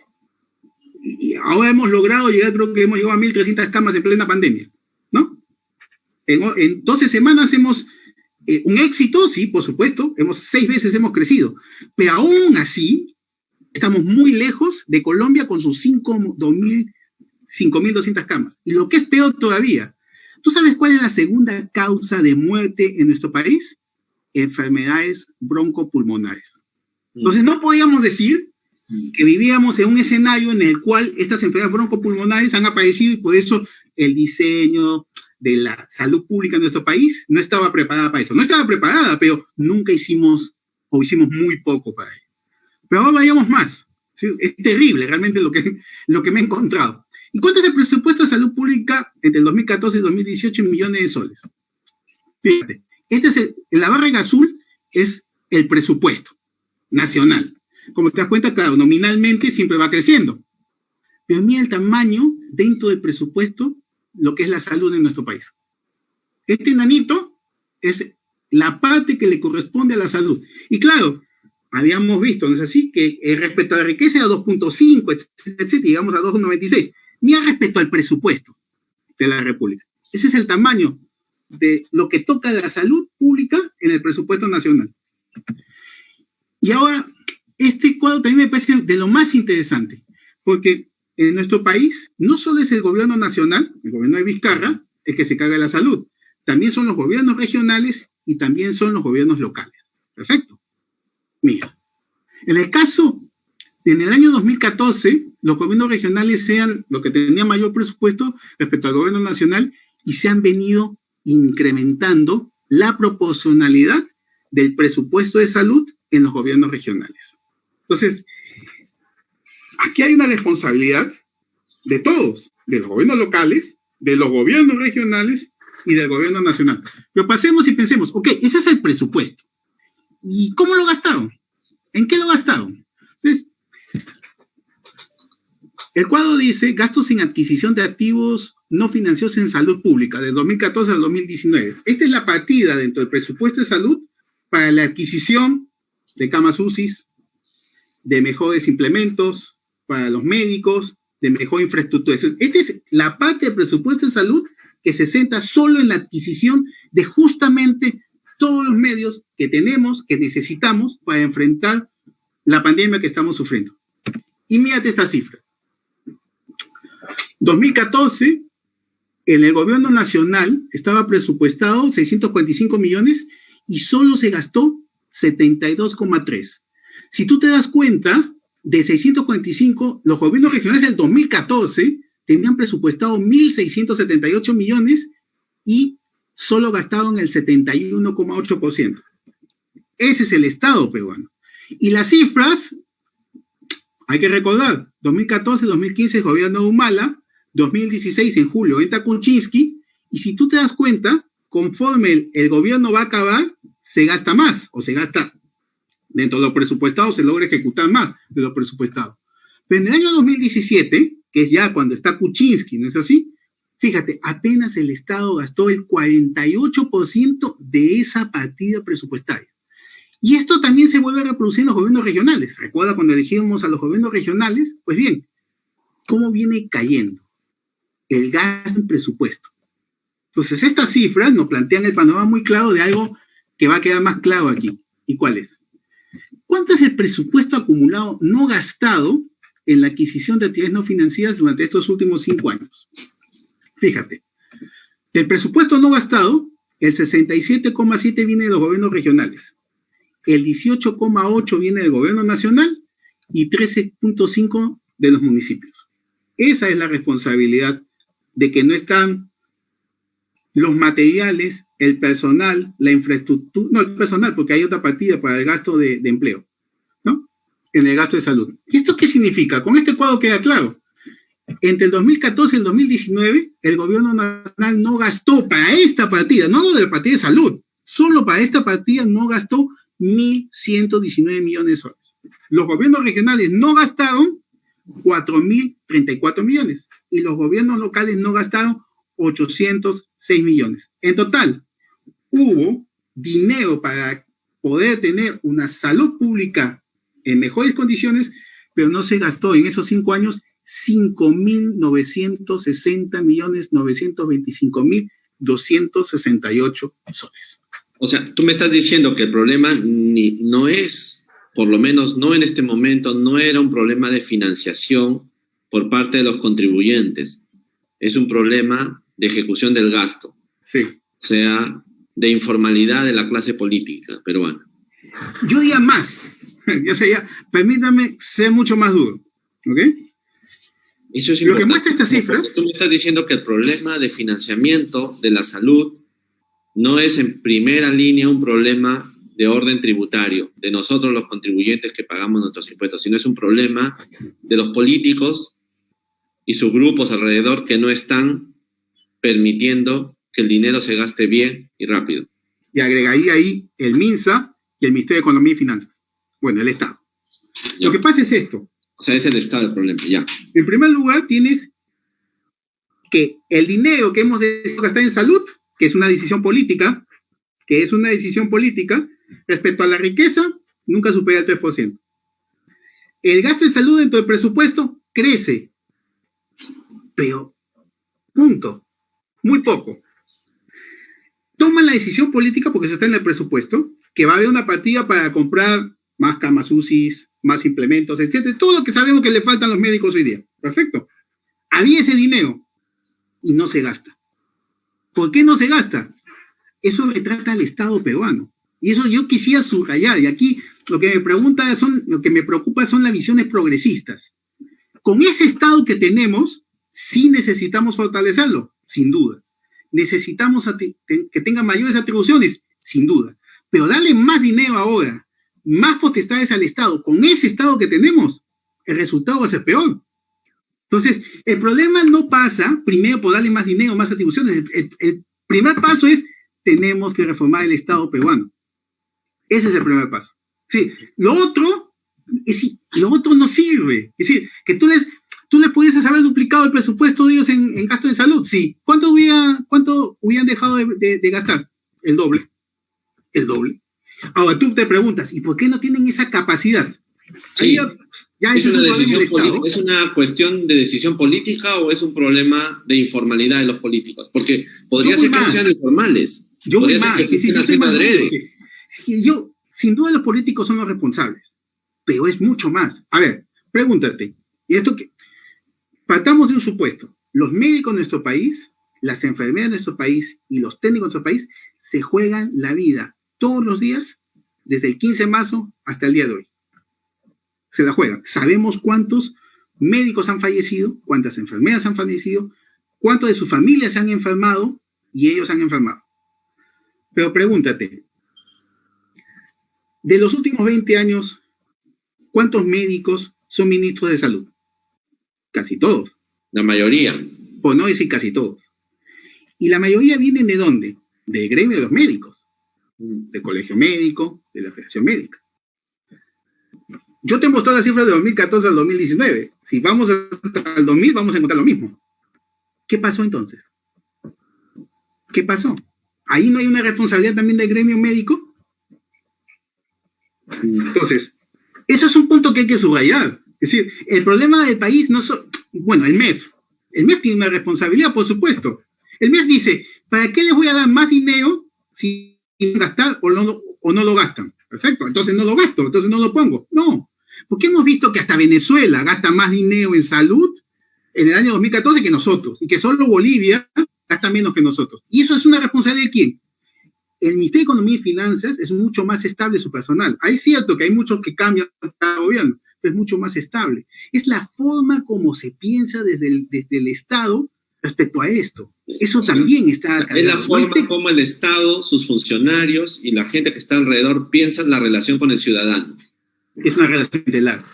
Y ahora hemos logrado llegar, creo que hemos llegado a 1.300 camas en plena pandemia, ¿no? En 12 semanas hemos un éxito, sí, por supuesto, 6 veces hemos crecido, pero aún así estamos muy lejos de Colombia con sus 5.200 camas. Y lo que es peor todavía, ¿tú sabes cuál es la segunda causa de muerte en nuestro país? Enfermedades broncopulmonares. Entonces no podíamos decir que vivíamos en un escenario en el cual estas enfermedades broncopulmonares han aparecido y por eso el diseño de la salud pública en nuestro país no estaba preparada para eso. No estaba preparada, pero nunca hicimos muy poco para ello. Pero ahora vayamos más. ¿Sí? Es terrible realmente lo que me he encontrado. ¿Y cuánto es el presupuesto de salud pública entre el 2014 y 2018 en millones de soles? Fíjate, la barra en azul es el presupuesto nacional. Como te das cuenta, claro, nominalmente siempre va creciendo. Pero mira el tamaño dentro del presupuesto, lo que es la salud en nuestro país. Este enanito es la parte que le corresponde a la salud. Y claro, habíamos visto, ¿no es así? Que respecto a la riqueza era 2.5, etcétera, llegamos a 2.96. Mira respecto al presupuesto de la República. Ese es el tamaño de lo que toca a la salud pública en el presupuesto nacional. Y ahora, este cuadro también me parece de lo más interesante, porque en nuestro país no solo es el gobierno nacional, el gobierno de Vizcarra, el que se carga de la salud, también son los gobiernos regionales y también son los gobiernos locales. Perfecto. Mira, en el caso, en el año 2014, los gobiernos regionales sean los que tenían mayor presupuesto respecto al gobierno nacional y se han venido incrementando la proporcionalidad del presupuesto de salud en los gobiernos regionales. Entonces, aquí hay una responsabilidad de todos, de los gobiernos locales, de los gobiernos regionales y del gobierno nacional. Pero pasemos y pensemos, ok, ese es el presupuesto. ¿Y cómo lo gastaron? ¿En qué lo gastaron? Entonces, el cuadro dice gastos en adquisición de activos no financieros en salud pública, de 2014 al 2019. Esta es la partida dentro del presupuesto de salud para la adquisición de camas UCI, de mejores implementos para los médicos, de mejor infraestructura. Esta es la parte del presupuesto de salud que se centra solo en la adquisición de justamente todos los medios que tenemos, que necesitamos para enfrentar la pandemia que estamos sufriendo. Y mírate estas cifras. 2014, en el gobierno nacional estaba presupuestado 645 millones y solo se gastó 72,3. Si tú te das cuenta, de 645, los gobiernos regionales del 2014 tenían presupuestado 1.678 millones y solo gastaron el 71,8%. Ese es el Estado peruano. Y las cifras, hay que recordar, 2014, 2015 gobierno de Humala, 2016 en julio entra Kuczynski, y si tú te das cuenta, conforme el gobierno va a acabar, se gasta más, o se gasta dentro de lo presupuestado, se logra ejecutar más de lo presupuestado. Pero en el año 2017, que es ya cuando está Kuczynski, ¿no es así? Fíjate, apenas el Estado gastó el 48% de esa partida presupuestaria. Y esto también se vuelve a reproducir en los gobiernos regionales. Recuerda cuando elegimos a los gobiernos regionales, pues bien, ¿cómo viene cayendo el gasto en presupuesto? Entonces, estas cifras nos plantean el panorama muy claro de algo que va a quedar más claro aquí. ¿Y cuál es? ¿Cuánto es el presupuesto acumulado no gastado en la adquisición de actividades no financieras durante estos últimos 5 años? Fíjate, del presupuesto no gastado, el 67,7 viene de los gobiernos regionales, el 18,8 viene del gobierno nacional y 13,5 de los municipios. Esa es la responsabilidad de que no están los materiales, el personal, la infraestructura, no el personal, porque hay otra partida para el gasto de empleo, ¿no? En el gasto de salud. ¿Y esto qué significa? Con este cuadro queda claro. Entre el 2014 y el 2019, el gobierno nacional no gastó para esta partida, no de la partida de salud, solo para esta partida no gastó 1.119 millones de soles. Los gobiernos regionales no gastaron 4.034 millones y los gobiernos locales no gastaron 806 millones. En total, hubo dinero para poder tener una salud pública en mejores condiciones, pero no se gastó en esos 5 años 5.960.925.268 soles.
O sea, tú me estás diciendo que el problema no es, por lo menos no en este momento, no era un problema de financiación por parte de los contribuyentes. Es un problema de ejecución del gasto.
Sí.
O sea, de informalidad de la clase política peruana.
Yo diría más. Yo sé, ya, permítame ser mucho más duro. ¿Ok?
Eso es
lo
importante.
que muestra estas cifras.
Tú me estás diciendo que el problema de financiamiento de la salud no es en primera línea un problema de orden tributario, de nosotros los contribuyentes que pagamos nuestros impuestos, sino es un problema de los políticos y sus grupos alrededor que no están permitiendo que el dinero se gaste bien y rápido.
Y agregaría ahí el MINSA y el Ministerio de Economía y Finanzas. Bueno, el Estado.
Ya.
Lo que pasa es esto.
O sea, es el Estado el problema, ya.
En primer lugar, tienes que el dinero que hemos decidido gastar en salud, que es una decisión política, respecto a la riqueza, nunca supera el 3%. El gasto en salud dentro del presupuesto crece, pero punto, muy poco. toman la decisión política, porque eso está en el presupuesto, que va a haber una partida para comprar más camas UCI, más implementos, etcétera, todo lo que sabemos que le faltan a los médicos hoy día. Perfecto. Había ese dinero y no se gasta. ¿Por qué no se gasta? Eso retrata al Estado peruano. Y eso yo quisiera subrayar. Y aquí lo que me preocupa son las visiones progresistas. Con ese Estado que tenemos, sí necesitamos fortalecerlo, sin duda. Necesitamos que tenga mayores atribuciones, sin duda. Pero darle más dinero ahora, más potestades al Estado, con ese Estado que tenemos, el resultado va a ser peor. Entonces, el problema no pasa primero por darle más dinero, más atribuciones. El primer paso es, tenemos que reformar el Estado peruano. Ese es el primer paso. Sí, lo otro no sirve. Es decir, que tú les pudieses haber duplicado el presupuesto de ellos en gasto de salud. Sí. ¿Cuánto hubieran dejado de gastar? El doble. El doble. Ahora tú te preguntas, ¿y por qué no tienen esa capacidad?
Sí.
Ya
¿Es una cuestión de decisión política o es un problema de informalidad de los políticos? Porque podría ser que no sean informales. Podría ser que estén haciendo adrede.
Sin duda los políticos son los responsables, pero es mucho más. A ver, pregúntate, partamos de un supuesto. Los médicos de nuestro país, las enfermeras de nuestro país y los técnicos de nuestro país se juegan la vida todos los días, desde el 15 de marzo hasta el día de hoy. Se la juegan. Sabemos cuántos médicos han fallecido, cuántas enfermeras han fallecido, cuántos de sus familias se han enfermado y ellos han enfermado. Pero pregúntate, de los últimos 20 años, ¿cuántos médicos son ministros de salud? Casi todos.
La mayoría.
Por no decir casi todos. Y la mayoría vienen ¿de dónde? Del gremio de los médicos, del colegio médico, de la Federación Médica. Yo te he mostrado las cifras de 2014 al 2019. Si vamos hasta el 2000, vamos a encontrar lo mismo. ¿Qué pasó entonces? ¿Qué pasó? ¿Ahí no hay una responsabilidad también del gremio médico? Entonces, eso es un punto que hay que subrayar. Es decir, el problema del país no son... Bueno, el MEF. El MEF tiene una responsabilidad, por supuesto. El MEF dice, ¿para qué les voy a dar más dinero si gastar o no lo gastan? Perfecto, entonces no lo gasto, entonces no lo pongo. No, porque hemos visto que hasta Venezuela gasta más dinero en salud en el año 2014 que nosotros, y que solo Bolivia gasta menos que nosotros. ¿Y eso es una responsabilidad de quién? El Ministerio de Economía y Finanzas es mucho más estable su personal. Es cierto que hay muchos que cambian cada gobierno, pero es mucho más estable. Es la forma como se piensa desde el Estado respecto a esto. Eso también está...
Es la forma como el Estado, sus funcionarios y la gente que está alrededor piensan la relación con el ciudadano.
Es una relación clientelar.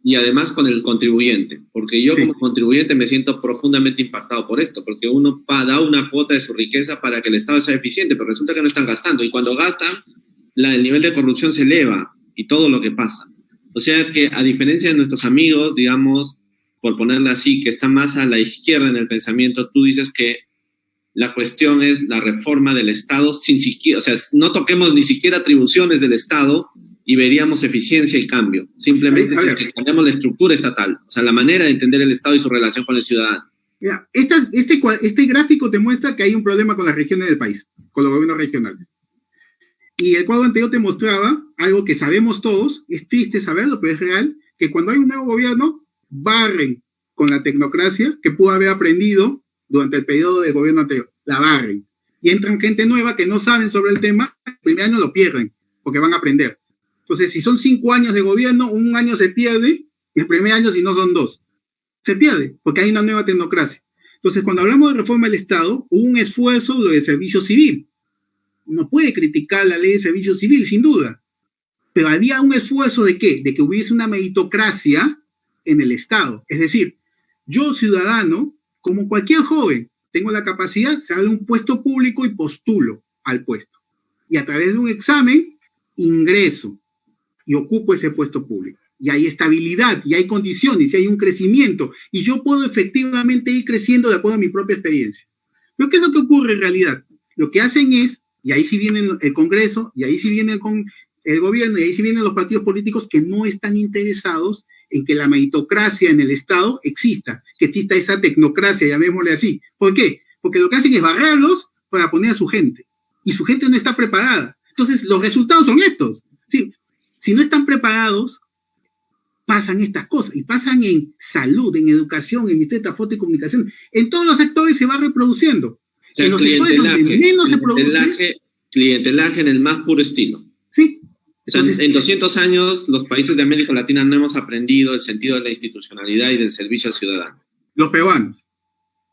Y además con el contribuyente, porque yo como contribuyente me siento profundamente impactado por esto, porque uno da una cuota de su riqueza para que el Estado sea eficiente, pero resulta que no están gastando, y cuando gastan, el nivel de corrupción se eleva, y todo lo que pasa. O sea que, a diferencia de nuestros amigos, digamos, por ponerle así, que están más a la izquierda en el pensamiento, tú dices que la cuestión es la reforma del Estado sin siquiera, o sea, no toquemos ni siquiera atribuciones del Estado, y veríamos eficiencia y cambio. Simplemente si cambiamos la estructura estatal, o sea, la manera de entender el Estado y su relación con el ciudadano.
Mira, este gráfico te muestra que hay un problema con las regiones del país, con los gobiernos regionales. Y el cuadro anterior te mostraba algo que sabemos todos, es triste saberlo, pero es real, que cuando hay un nuevo gobierno, barren con la tecnocracia que pudo haber aprendido durante el periodo del gobierno anterior. La barren. Y entran gente nueva que no saben sobre el tema, el primer año lo pierden, porque van a aprender. Entonces, si son 5 años de gobierno, un año se pierde, el primer año si no son 2. Se pierde, porque hay una nueva tecnocracia. Entonces, cuando hablamos de reforma del Estado, hubo un esfuerzo de servicio civil. Uno puede criticar la ley de servicio civil, sin duda, pero había un esfuerzo ¿de qué? De que hubiese una meritocracia en el Estado. Es decir, yo ciudadano, como cualquier joven, tengo la capacidad, se abre un puesto público y postulo al puesto. Y a través de un examen, ingreso y ocupo ese puesto público. Y hay estabilidad, y hay condiciones, y hay un crecimiento, y yo puedo efectivamente ir creciendo de acuerdo a mi propia experiencia. Pero ¿qué es lo que ocurre en realidad? Lo que hacen es, y ahí sí viene el Congreso, y ahí sí viene el gobierno, y ahí sí vienen los partidos políticos que no están interesados en que la meritocracia en el Estado exista, que exista esa tecnocracia, llamémosle así. ¿Por qué? Porque lo que hacen es barrerlos para poner a su gente. Y su gente no está preparada. Entonces, los resultados son estos. ¿Sí? Si no están preparados, pasan estas cosas. Y pasan en salud, en educación, en Ministerio de Transporte y Comunicación. En todos los sectores se va reproduciendo.
O sea,
En los sectores donde menos se produce.
Clientelaje en el más puro estilo.
Sí.
O sea,
Entonces,
en 200 años, los países de América Latina no hemos aprendido el sentido de la institucionalidad y del servicio al ciudadano.
los peruanos.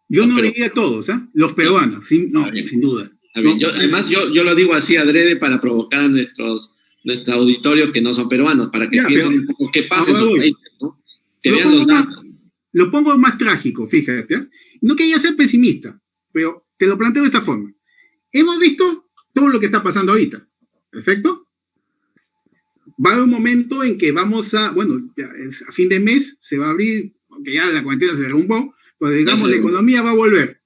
Yo
Los
no
peruanos.
diría todos, ¿eh? Los peruanos,
Está bien.
sin duda.
Está bien.
No,
Además, yo lo digo así adrede para provocar a nuestro auditorio que no son peruanos, para que
Ya,
piensen
pero
un poco qué pasa en
ahora
sus
voy.
países, ¿no? Que
Lo
vean
pongo
los
más-
datos.
Lo pongo más trágico, fíjate. ¿eh? No quería ser pesimista, pero te lo planteo de esta forma. Hemos visto todo lo que está pasando ahorita. ¿Perfecto? Va a haber un momento en que vamos a, bueno, ya a fin de mes se va a abrir, aunque ya la cuarentena se derrumbó, pero digamos la economía va a volver,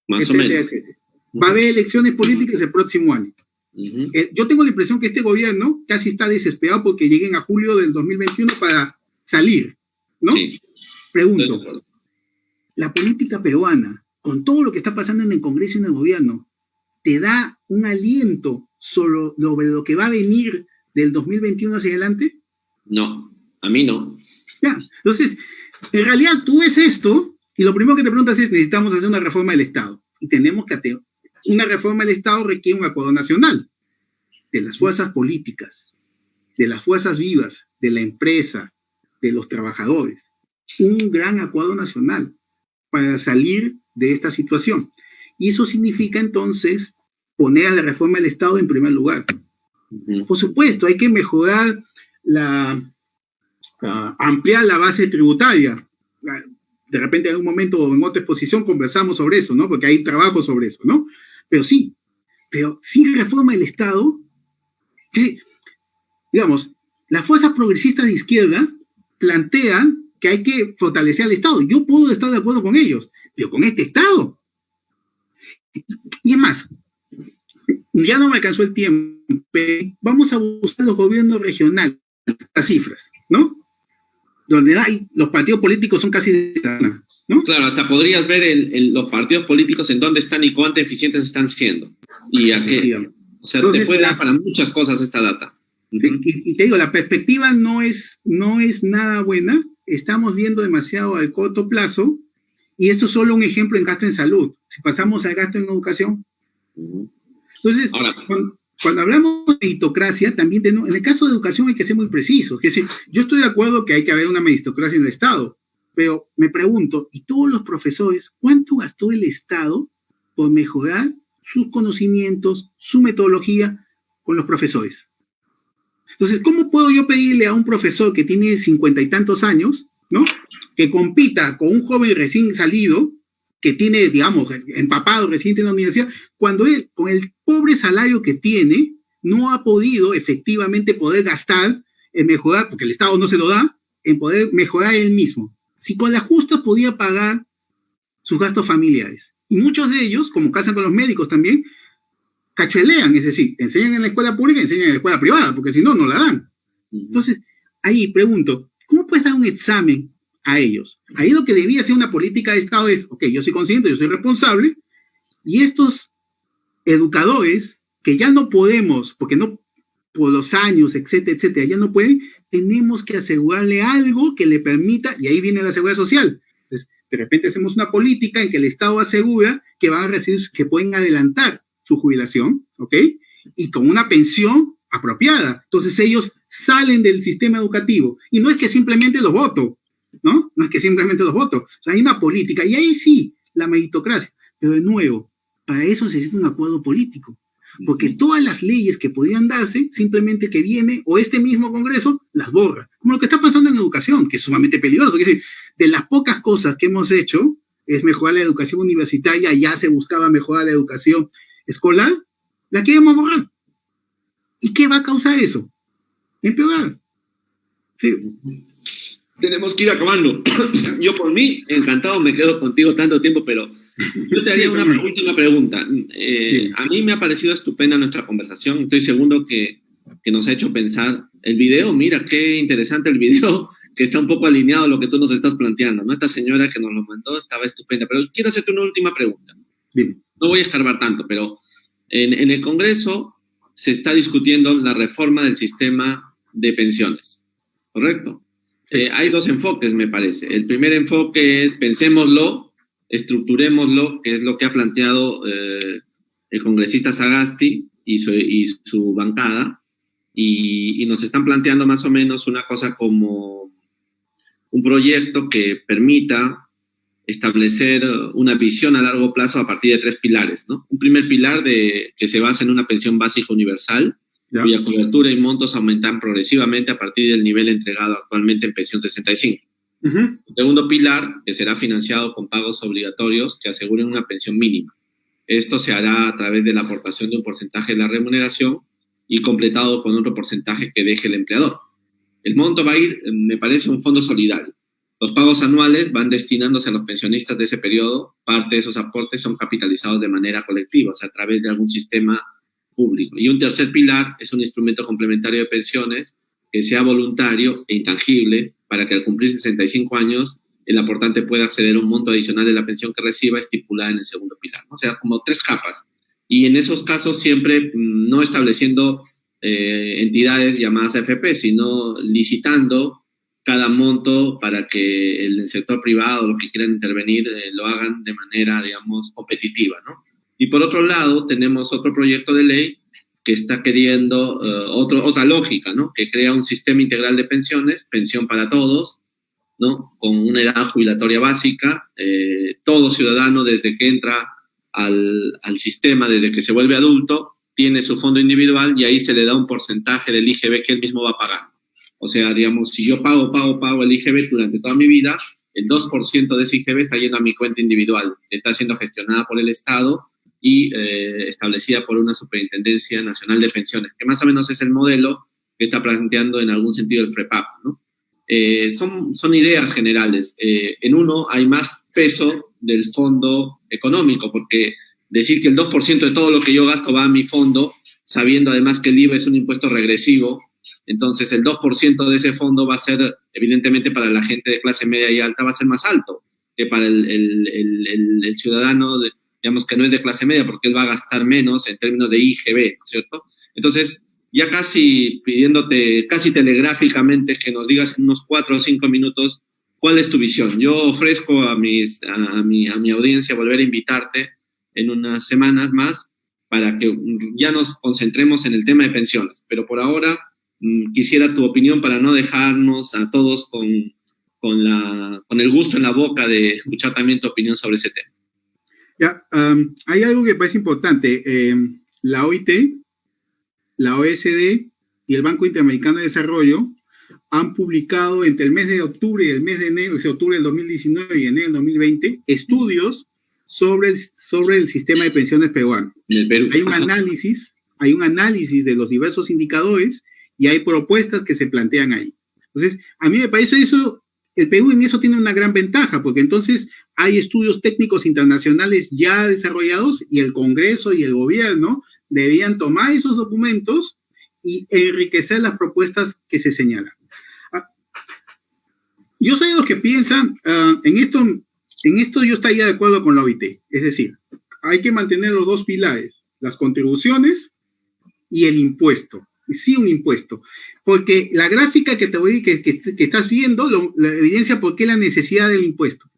Más o
etcétera,
menos.
etcétera. Va a haber elecciones políticas el próximo año.
Ujú.
Yo tengo la impresión que este gobierno casi está desesperado porque lleguen a julio del 2021 para salir, ¿no?
Sí, estoy de
Pregunto,
acuerdo.
la política peruana, con todo lo que está pasando en el Congreso y en el gobierno, te da un aliento sobre lo que va a venir del 2021 hacia adelante?
No, a mí no.
Ya. Entonces, en realidad tú ves esto y lo primero que te preguntas es, necesitamos hacer una reforma del Estado. Y tenemos que hacer una reforma del Estado requiere un acuerdo nacional de las fuerzas políticas, de las fuerzas vivas, de la empresa, de los trabajadores. Un gran acuerdo nacional para salir de esta situación. Y eso significa entonces poner a la reforma del Estado en primer lugar.
Ujú.
Por supuesto, hay que mejorar ampliar la base tributaria. De repente en algún momento o en otra exposición conversamos sobre eso, ¿no? Porque hay trabajo sobre eso, ¿no? Pero sin reforma del Estado, digamos, las fuerzas progresistas de izquierda plantean que hay que fortalecer al Estado. Yo puedo estar de acuerdo con ellos, pero con este Estado. Y es más, ya no me alcanzó el tiempo, pero vamos a buscar los gobiernos regionales, las cifras, ¿no? Donde los partidos políticos son casi de nada, ¿no?
Claro, hasta podrías ver los partidos políticos en dónde están y cuánto eficientes están siendo. Y a qué. O sea,
Entonces,
te puede dar para muchas cosas esta data. Ujú.
Y te digo, la perspectiva no es nada buena. Estamos viendo demasiado al corto plazo. Y esto es solo un ejemplo en gasto en salud. Si pasamos al gasto en educación.
Ujú.
Entonces,
Ahora,
cuando hablamos de meritocracia, también en el caso de educación hay que ser muy precisos. Es decir, yo estoy de acuerdo que hay que haber una meritocracia en el Estado. Pero me pregunto, ¿y todos los profesores, cuánto gastó el Estado por mejorar sus conocimientos, su metodología con los profesores? Entonces, ¿cómo puedo yo pedirle a un profesor que tiene 50 y tantos años, ¿no? Que compita con un joven recién salido, que tiene, digamos, empapado recién en la universidad, cuando él, con el pobre salario que tiene, no ha podido efectivamente poder gastar en mejorar, porque el Estado no se lo da, en poder mejorar él mismo? Si con la justa podía pagar sus gastos familiares. Y muchos de ellos, como casan con los médicos también, cachuelean, es decir, enseñan en la escuela pública, enseñan en la escuela privada, porque si no, no la dan. Entonces, ahí pregunto, ¿cómo puedes dar un examen a ellos? Ahí lo que debía ser una política de Estado es, ok, yo soy consciente, yo soy responsable, y estos educadores, que ya no podemos, porque no, por los años, etcétera, etcétera, ya no pueden, tenemos que asegurarle algo que le permita, y ahí viene la seguridad social. Entonces, de repente hacemos una política en que el Estado asegura que van a recibir, que pueden adelantar su jubilación, ¿ok? Y con una pensión apropiada. Entonces ellos salen del sistema educativo. Y no es que simplemente los voto, ¿no? No es que simplemente los voto. O sea, hay una política. Y ahí sí, la meritocracia. Pero de nuevo, para eso se necesita un acuerdo político. Porque todas las leyes que podían darse, simplemente que viene, o este mismo Congreso, las borra. Como lo que está pasando en educación, que es sumamente peligroso. Es decir, de las pocas cosas que hemos hecho, es mejorar la educación universitaria, ya se buscaba mejorar la educación escolar, la queremos borrar. ¿Y qué va a causar eso? Empeorar. Sí.
tenemos que ir acabando. Yo por mí, encantado, me quedo contigo tanto tiempo, pero yo te haría una última pregunta. A mí me ha parecido estupenda nuestra conversación. Estoy seguro que nos ha hecho pensar. El video, mira, qué interesante el video, que está un poco alineado a lo que tú nos estás planteando, ¿no? Esta señora que nos lo mandó estaba estupenda. Pero quiero hacerte una última pregunta.
Bien.
no voy a escarbar tanto, pero en el Congreso se está discutiendo la reforma del sistema de pensiones, ¿correcto? Hay dos enfoques, me parece. El primer enfoque es pensémoslo, estructurémoslo, que es lo que ha planteado el congresista Sagasti y su bancada, y nos están planteando más o menos una cosa como un proyecto que permita establecer una visión a largo plazo a partir de 3 pilares, ¿no? Un primer pilar que se basa en una pensión básica universal, cuya cobertura y montos aumentan progresivamente a partir del nivel entregado actualmente en pensión 65. Un segundo pilar, que será financiado con pagos obligatorios que aseguren una pensión mínima. Esto se hará a través de la aportación de un porcentaje de la remuneración y completado con otro porcentaje que deje el empleador. El monto va a ir, me parece, un fondo solidario. Los pagos anuales van destinándose a los pensionistas de ese periodo. Parte de esos aportes son capitalizados de manera colectiva, o sea, a través de algún sistema público. Y un tercer pilar es un instrumento complementario de pensiones que sea voluntario e intangible para que al cumplir 65 años el aportante pueda acceder a un monto adicional de la pensión que reciba estipulada en el segundo pilar, ¿no? O sea, como 3 capas. Y en esos casos siempre no estableciendo entidades llamadas AFP, sino licitando cada monto para que el sector privado, los que quieran intervenir, lo hagan de manera, digamos, competitiva, ¿no? Y por otro lado, tenemos otro proyecto de ley que está queriendo otra lógica, ¿no? Que crea un sistema integral de pensiones, pensión para todos, ¿no? Con una edad jubilatoria básica, todo ciudadano desde que entra al sistema, desde que se vuelve adulto, tiene su fondo individual y ahí se le da un porcentaje del IGB que él mismo va a pagar. O sea, digamos, si yo pago el IGB durante toda mi vida, el 2% de ese IGB está yendo a mi cuenta individual, está siendo gestionada por el Estado y establecida por una Superintendencia Nacional de Pensiones, que más o menos es el modelo que está planteando en algún sentido el FREPAP, ¿no? Son ideas generales. En uno hay más peso del fondo económico, porque decir que el 2% de todo lo que yo gasto va a mi fondo, sabiendo además que el IVA es un impuesto regresivo, entonces el 2% de ese fondo va a ser, evidentemente para la gente de clase media y alta, va a ser más alto que para el ciudadano, digamos, que no es de clase media, porque él va a gastar menos en términos de IGB, ¿no es cierto? Entonces, ya casi pidiéndote, casi telegráficamente, que nos digas en unos 4 o 5 minutos cuál es tu visión. Yo ofrezco a mi audiencia volver a invitarte en unas semanas más para que ya nos concentremos en el tema de pensiones. Pero por ahora quisiera tu opinión para no dejarnos a todos con el gusto en la boca de escuchar también tu opinión sobre ese tema.
Ya, hay algo que parece importante. La OIT, la OECD y el Banco Interamericano de Desarrollo han publicado entre el mes de octubre y el mes de enero, octubre del 2019 y enero del 2020, estudios sobre el sistema de pensiones peruano. Hay un análisis de los diversos indicadores y hay propuestas que se plantean ahí. Entonces, a mí me parece eso, el Perú en eso tiene una gran ventaja, porque entonces hay estudios técnicos internacionales ya desarrollados y el Congreso y el gobierno debían tomar esos documentos y enriquecer las propuestas que se señalan. Yo soy de los que piensan, en esto yo estaría de acuerdo con la OIT, es decir, hay que mantener los 2 pilares, las contribuciones y el impuesto. Sí, un impuesto, porque la gráfica que estás viendo la evidencia por qué la necesidad del impuesto.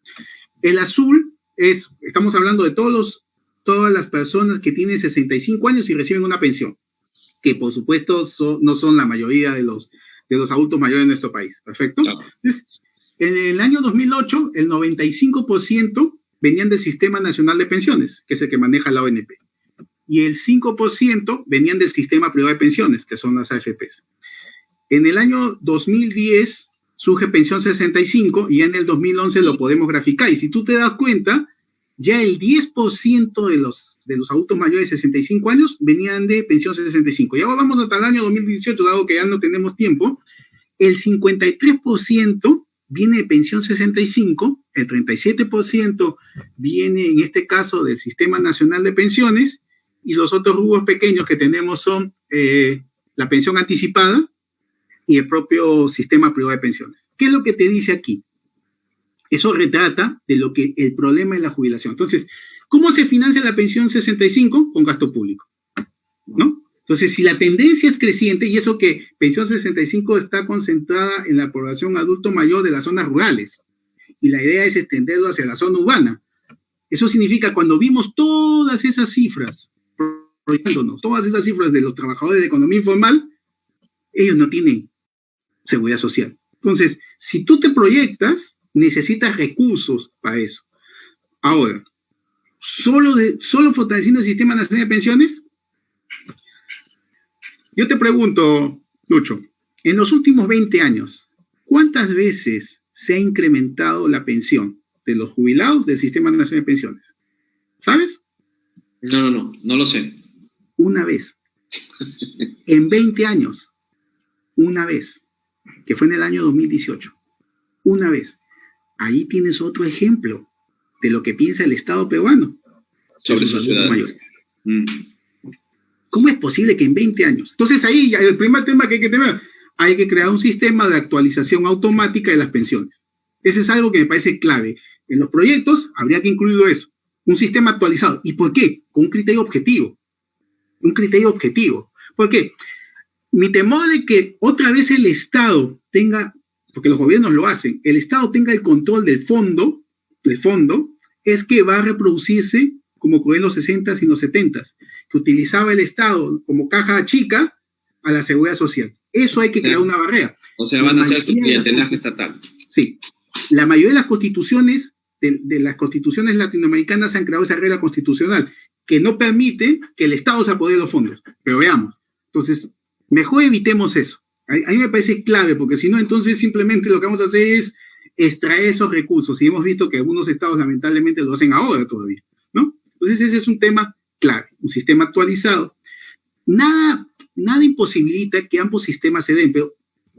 El azul estamos hablando de todas las personas que tienen 65 años y reciben una pensión, que por supuesto no son la mayoría de los adultos mayores de nuestro país, ¿perfecto? Claro. Entonces, en el año 2008, el 95% venían del Sistema Nacional de Pensiones, que es el que maneja la ONP. Y el 5% venían del sistema privado de pensiones, que son las AFPs. En el año 2010 surge Pensión 65 y ya en el 2011 lo podemos graficar. Y si tú te das cuenta, ya el 10% de los adultos mayores de 65 años venían de Pensión 65. Y ahora vamos hasta el año 2018, dado que ya no tenemos tiempo, el 53% viene de Pensión 65, el 37% viene en este caso del Sistema Nacional de Pensiones, y los otros rubros pequeños que tenemos son la pensión anticipada y el propio sistema privado de pensiones. ¿Qué es lo que te dice aquí? Eso retrata de lo que el problema es la jubilación. Entonces, ¿Cómo se financia la pensión 65? Con gasto público, ¿no? Entonces, si la tendencia es creciente, y eso que pensión 65 está concentrada en la población adulto mayor de las zonas rurales, y la idea es extenderlo hacia la zona urbana. Eso significa, cuando vimos todas esas cifras, proyectándonos, todas esas cifras de los trabajadores de economía informal, ellos no tienen seguridad social. Entonces, si tú te proyectas, necesitas recursos para eso. Ahora, solo fortaleciendo el Sistema Nacional de Pensiones. Yo te pregunto, Lucho, en los últimos 20 años, ¿cuántas veces se ha incrementado la pensión de los jubilados del Sistema Nacional de Pensiones? ¿Sabes?
No lo sé.
Una vez. En 20 años. Una vez. Que fue en el año 2018. Una vez. Ahí tienes otro ejemplo de lo que piensa el Estado peruano
sobre sus ciudadanos
mayores. ¿Cómo es posible que en 20 años? Entonces ahí el primer tema que hay que tener, hay que crear un sistema de actualización automática de las pensiones. Ese es algo que me parece clave. En los proyectos habría que incluirlo eso, un sistema actualizado. ¿Y por qué? Con un criterio objetivo. Un criterio objetivo. ¿Por qué? Mi temor de que otra vez el Estado tenga, porque los gobiernos lo hacen, el Estado tenga el control del fondo, es que va a reproducirse como ocurrió en los 60s y los 70s, que utilizaba el Estado como caja chica a la seguridad social. Eso hay que crear una barrera.
O sea, van a hacer su clientelaje estatal.
Sí. La mayoría de las constituciones, de las constituciones latinoamericanas, han creado esa regla constitucional que no permite que el Estado se apodere de los fondos. Pero veamos. Entonces, mejor evitemos eso. A mí me parece clave, porque si no, entonces simplemente lo que vamos a hacer es extraer esos recursos. Y hemos visto que algunos estados lamentablemente lo hacen ahora todavía, ¿no? Entonces ese es un tema clave, un sistema actualizado. Nada imposibilita que ambos sistemas se den, pero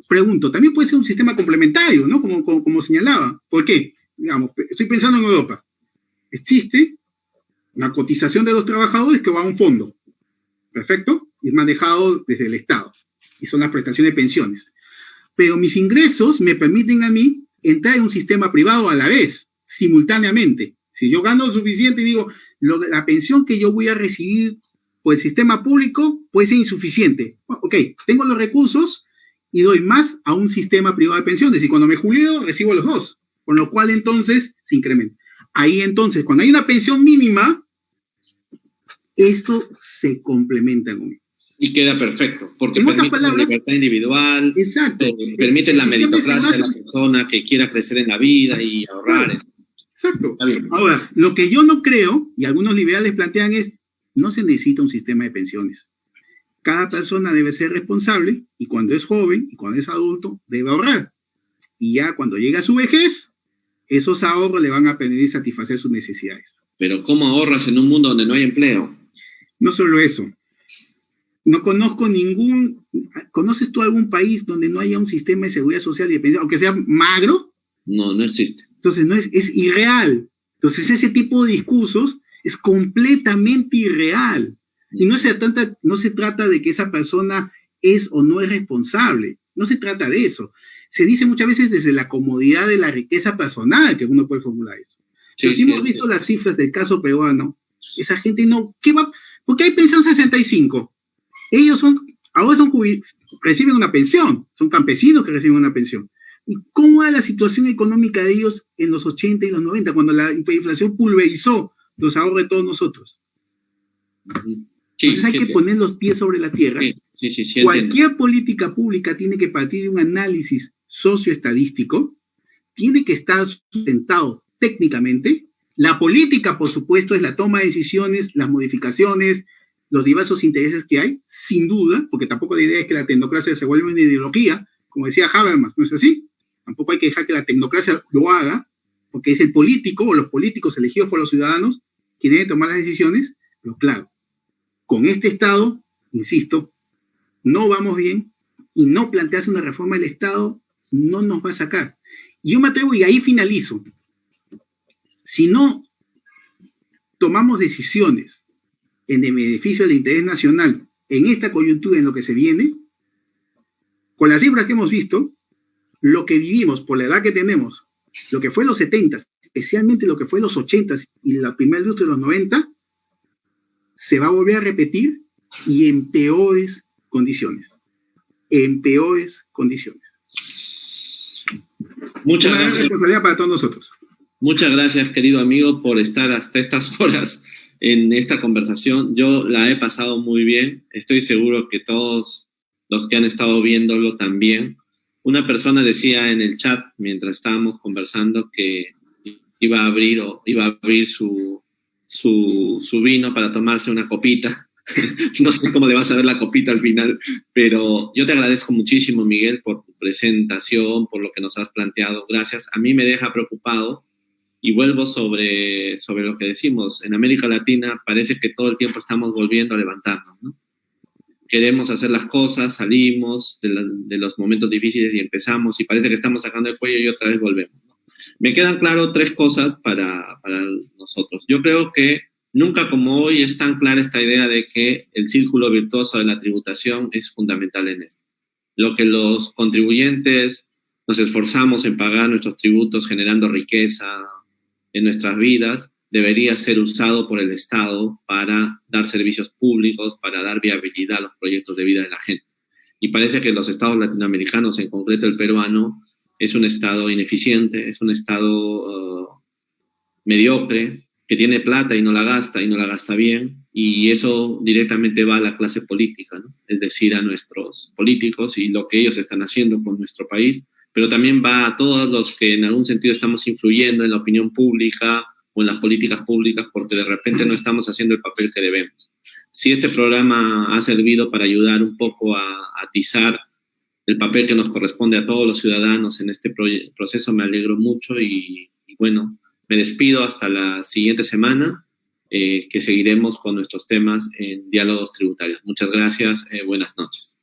pregunto, también puede ser un sistema complementario, ¿no? Como señalaba. ¿Por qué? Digamos, estoy pensando en Europa. Existe la cotización de los trabajadores que va a un fondo, ¿perfecto? Y es manejado desde el Estado, y son las prestaciones de pensiones. Pero mis ingresos me permiten a mí entrar en un sistema privado a la vez, simultáneamente. Si yo gano lo suficiente y digo, la pensión que yo voy a recibir por el sistema público puede ser insuficiente. Ok, tengo los recursos y doy más a un sistema privado de pensiones. Y cuando me jubilo, recibo los dos. Con lo cual, entonces, se incrementa. Ahí, entonces, cuando hay una pensión mínima, esto se complementa con él.
Y queda perfecto, porque
En otras
permite
palabras,
la libertad individual,
exacto,
permite la
el sistema
meritocracia
es
de
más-
la persona que quiera crecer en la vida y ahorrar.
Exacto.
Está bien.
Ahora, lo que yo no creo, y algunos liberales plantean es, no se necesita un sistema de pensiones. Cada persona debe ser responsable, y cuando es joven y cuando es adulto, debe ahorrar. Y ya cuando llega a su vejez, esos ahorros le van a permitir satisfacer sus necesidades.
Pero ¿cómo ahorras en un mundo donde no hay empleo?
No solo eso. No conozco ¿conoces tú algún país donde no haya un sistema de seguridad social y de pensión, aunque sea magro?
No existe.
Entonces es irreal. Entonces ese tipo de discursos es completamente irreal. Y no se trata de que esa persona es o no es responsable. No se trata de eso. Se dice muchas veces desde la comodidad de la riqueza personal que uno puede formular eso. Pero si hemos visto las cifras del caso peruano, esa gente no... ¿Por qué hay pensión 65? Ellos reciben una pensión, son campesinos que reciben una pensión. ¿Y cómo era la situación económica de ellos en los 80 y los 90, cuando la inflación pulverizó los ahorros de todos nosotros? Entonces hay que poner los pies sobre la tierra.
Sí,
Cualquier política pública tiene que partir de un análisis socioestadístico, tiene que estar sustentado técnicamente. La política, por supuesto, es la toma de decisiones, las modificaciones, los diversos intereses que hay, sin duda, porque tampoco la idea es que la tecnocracia se vuelva una ideología, como decía Habermas, ¿no es así? Tampoco hay que dejar que la tecnocracia lo haga, porque es el político o los políticos elegidos por los ciudadanos quienes deben tomar las decisiones, pero claro, con este Estado, insisto, no vamos bien y no plantearse una reforma del Estado no nos va a sacar. Y yo me atrevo, y ahí finalizo, si no tomamos decisiones en el beneficio del interés nacional en esta coyuntura, en lo que se viene, con las cifras que hemos visto, lo que vivimos por la edad que tenemos, lo que fue los 70s especialmente lo que fue los 80s y la primera lustro de los 90, se va a volver a repetir y en peores condiciones. En peores condiciones.
Muchas
Una gran
gracias.
responsabilidad para todos nosotros.
Muchas gracias, querido amigo, por estar hasta estas horas en esta conversación. Yo la he pasado muy bien. Estoy seguro que todos los que han estado viéndolo también. Una persona decía en el chat, mientras estábamos conversando, que iba a abrir su vino para tomarse una copita. No sé cómo le vas a ver la copita al final, pero yo te agradezco muchísimo, Miguel, por tu presentación, por lo que nos has planteado. Gracias. A mí me deja preocupado y vuelvo sobre lo que decimos. En América Latina parece que todo el tiempo estamos volviendo a levantarnos, ¿no? Queremos hacer las cosas, salimos de los momentos difíciles y empezamos, y parece que estamos sacando el cuello y otra vez volvemos, ¿no? Me quedan claro 3 cosas para nosotros. Yo creo que nunca como hoy es tan clara esta idea de que el círculo virtuoso de la tributación es fundamental en esto. Lo que los contribuyentes nos esforzamos en pagar nuestros tributos generando riqueza en nuestras vidas, debería ser usado por el Estado para dar servicios públicos, para dar viabilidad a los proyectos de vida de la gente. Y parece que los estados latinoamericanos, en concreto el peruano, es un estado ineficiente, es un estado mediocre, que tiene plata y no la gasta bien, y eso directamente va a la clase política, ¿no? Es decir, a nuestros políticos y lo que ellos están haciendo con nuestro país, pero también va a todos los que en algún sentido estamos influyendo en la opinión pública o en las políticas públicas, porque de repente no estamos haciendo el papel que debemos. Si este programa ha servido para ayudar un poco a atizar el papel que nos corresponde a todos los ciudadanos en este proceso, me alegro mucho y bueno, me despido hasta la siguiente semana, que seguiremos con nuestros temas en Diálogos Tributarios. Muchas gracias, buenas noches.